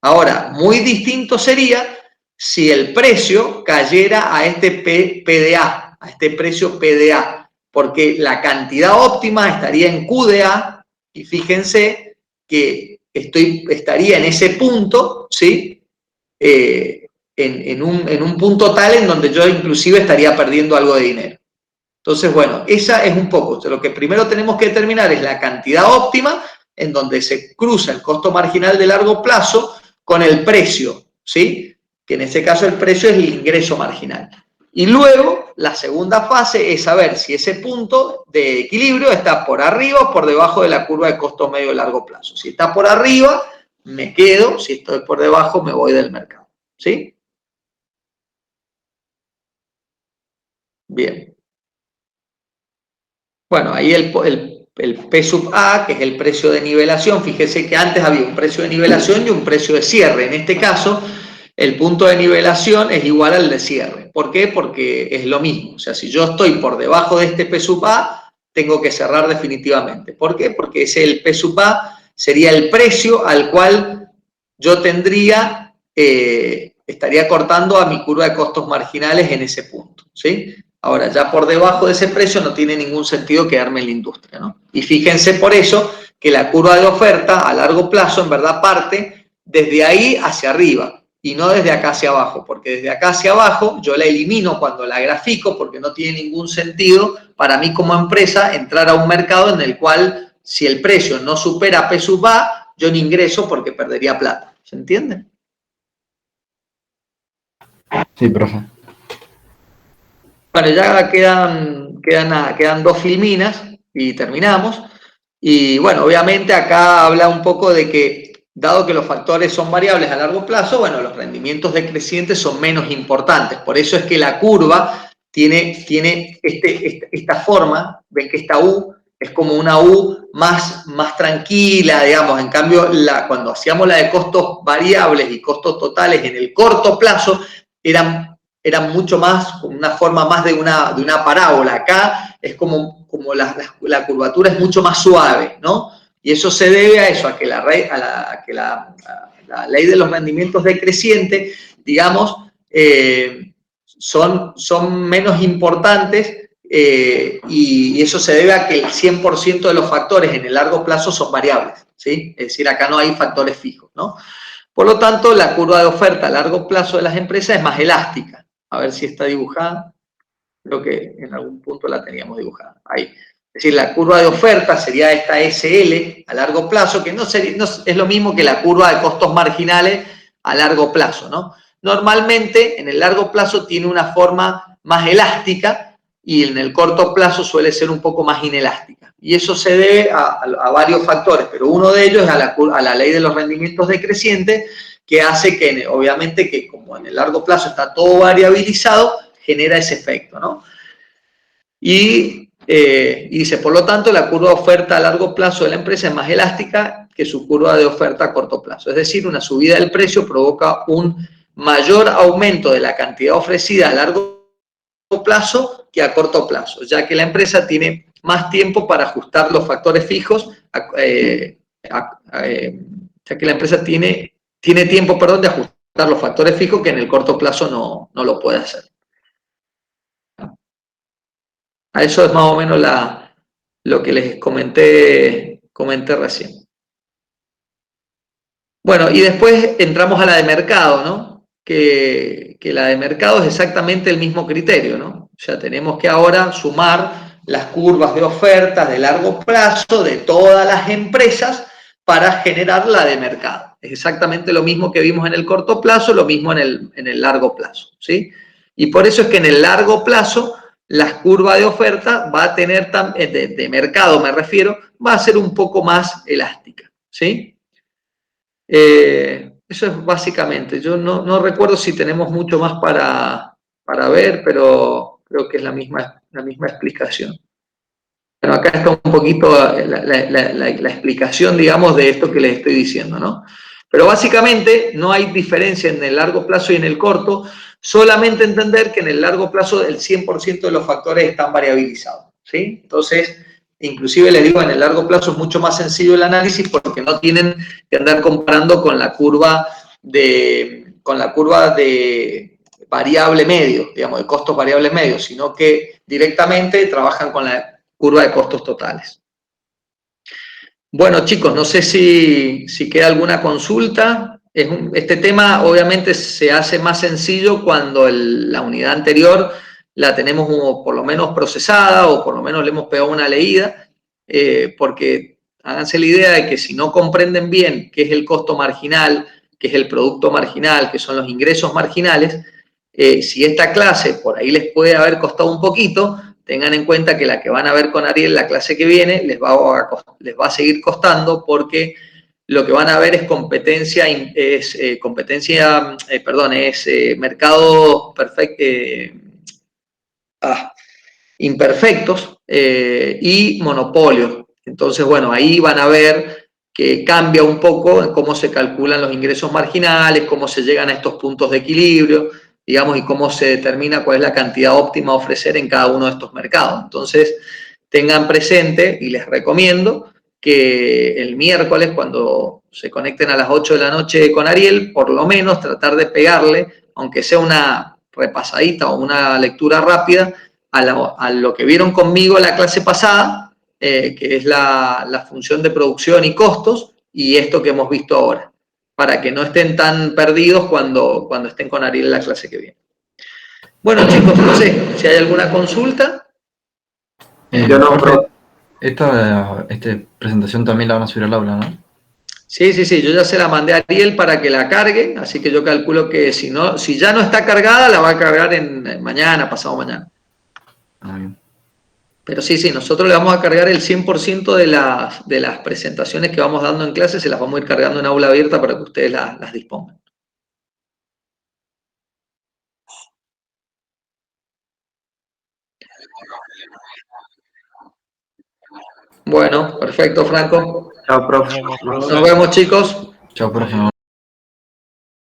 Ahora, muy distinto sería si el precio cayera a este PDA, a este precio PDA, porque la cantidad óptima estaría en QDA, y fíjense que estaría en ese punto, ¿sí? En un punto tal en donde yo inclusive estaría perdiendo algo de dinero. Entonces, bueno, esa es un poco, lo que primero tenemos que determinar es la cantidad óptima en donde se cruza el costo marginal de largo plazo con el precio, ¿sí? Que en este caso el precio es el ingreso marginal. Y luego, la segunda fase es saber si ese punto de equilibrio está por arriba o por debajo de la curva de costo medio y largo plazo. Si está por arriba, me quedo, si estoy por debajo, me voy del mercado, ¿sí? Bien. Bueno, ahí el P sub A, que es el precio de nivelación, fíjese que antes había un precio de nivelación y un precio de cierre. En este caso, el punto de nivelación es igual al de cierre. ¿Por qué? Porque es lo mismo. O sea, si yo estoy por debajo de este P sub A, tengo que cerrar definitivamente. ¿Por qué? Porque el P sub A sería el precio al cual yo tendría, estaría cortando a mi curva de costos marginales en ese punto, ¿sí? Ahora, ya por debajo de ese precio no tiene ningún sentido quedarme en la industria, ¿no? Y fíjense por eso que la curva de oferta a largo plazo en verdad parte desde ahí hacia arriba y no desde acá hacia abajo, porque desde acá hacia abajo yo la elimino cuando la grafico porque no tiene ningún sentido para mí como empresa entrar a un mercado en el cual si el precio no supera P sub A, yo no ingreso porque perdería plata. ¿Se entiende? Sí, profe. Bueno, ya quedan 2 filminas y terminamos. Y bueno, obviamente acá habla un poco de que, dado que los factores son variables a largo plazo, bueno, los rendimientos decrecientes son menos importantes. Por eso es que la curva tiene esta forma, ven que esta U es como una U más tranquila, digamos. En cambio, cuando hacíamos la de costos variables y costos totales en el corto plazo, eran mucho más, una forma más de una parábola. Acá es como la curvatura es mucho más suave, ¿no? Y eso se debe a eso, a que la ley de los rendimientos decrecientes, digamos, son menos importantes y eso se debe a que el 100% de los factores en el largo plazo son variables, ¿sí? Es decir, acá no hay factores fijos, ¿no? Por lo tanto, la curva de oferta a largo plazo de las empresas es más elástica. A ver si está dibujada. Creo que en algún punto la teníamos dibujada. Ahí. Es decir, la curva de oferta sería esta SL a largo plazo, que no es lo mismo que la curva de costos marginales a largo plazo, ¿no? Normalmente, en el largo plazo tiene una forma más elástica y en el corto plazo suele ser un poco más inelástica. Y eso se debe a varios factores, pero uno de ellos es a la ley de los rendimientos decrecientes, que hace que, obviamente, que como en el largo plazo está todo variabilizado, genera ese efecto, ¿no? Y dice, por lo tanto, la curva de oferta a largo plazo de la empresa es más elástica que su curva de oferta a corto plazo. Es decir, una subida del precio provoca un mayor aumento de la cantidad ofrecida a largo plazo que a corto plazo, ya que la empresa tiene más tiempo para ajustar los factores fijos, ya que la empresa tiene tiempo, de ajustar los factores fijos que en el corto plazo no lo puede hacer. A eso es más o menos lo que les comenté recién. Bueno, y después entramos a la de mercado, ¿no? Que la de mercado es exactamente el mismo criterio, ¿no? O sea, tenemos que ahora sumar las curvas de ofertas de largo plazo de todas las empresas para generar la de mercado. Es exactamente lo mismo que vimos en el corto plazo, lo mismo en el largo plazo, ¿sí? Y por eso es que en el largo plazo la curva de oferta va a tener, de mercado me refiero, va a ser un poco más elástica, ¿sí? Eso es básicamente. Yo no recuerdo si tenemos mucho más para ver, pero creo que es la misma explicación. Bueno, acá está un poquito la explicación, digamos, de esto que les estoy diciendo, ¿no? Pero básicamente no hay diferencia en el largo plazo y en el corto, solamente entender que en el largo plazo el 100% de los factores están variabilizados, ¿sí? Entonces, inclusive les digo, en el largo plazo es mucho más sencillo el análisis porque no tienen que andar comparando con la curva con la curva de variable medio, digamos, de costos variables medios, sino que directamente trabajan con la curva de costos totales. Bueno, chicos, no sé si queda alguna consulta. Este tema obviamente se hace más sencillo cuando la unidad anterior la tenemos como por lo menos procesada o por lo menos le hemos pegado una leída, porque háganse la idea de que si no comprenden bien qué es el costo marginal, qué es el producto marginal, qué son los ingresos marginales, si esta clase por ahí les puede haber costado un poquito, tengan en cuenta que la que van a ver con Ariel la clase que viene les va a seguir costando, porque lo que van a ver es mercados imperfectos y monopolios. Entonces, bueno, ahí van a ver que cambia un poco en cómo se calculan los ingresos marginales, cómo se llegan a estos puntos de equilibrio, digamos, y cómo se determina cuál es la cantidad óptima a ofrecer en cada uno de estos mercados. Entonces, tengan presente, y les recomiendo, que el miércoles, cuando se conecten a las 8 de la noche con Ariel, por lo menos tratar de pegarle, aunque sea una repasadita o una lectura rápida, a lo que vieron conmigo la clase pasada, que es la función de producción y costos, y esto que hemos visto ahora, para que no estén tan perdidos cuando estén con Ariel en la clase que viene. Bueno, chicos, no sé si hay alguna consulta. Yo no, profe, esta presentación también la van a subir al aula, ¿no? Sí, yo ya se la mandé a Ariel para que la cargue, así que yo calculo que si ya no está cargada, la va a cargar en mañana, pasado mañana. Ah, bien. Pero sí, nosotros le vamos a cargar el 100% de las presentaciones que vamos dando en clase, se las vamos a ir cargando en aula abierta para que ustedes las dispongan. Bueno, perfecto, Franco. chao, profe. Nos vemos, Nos profe. vemos, chicos. Chao, profe.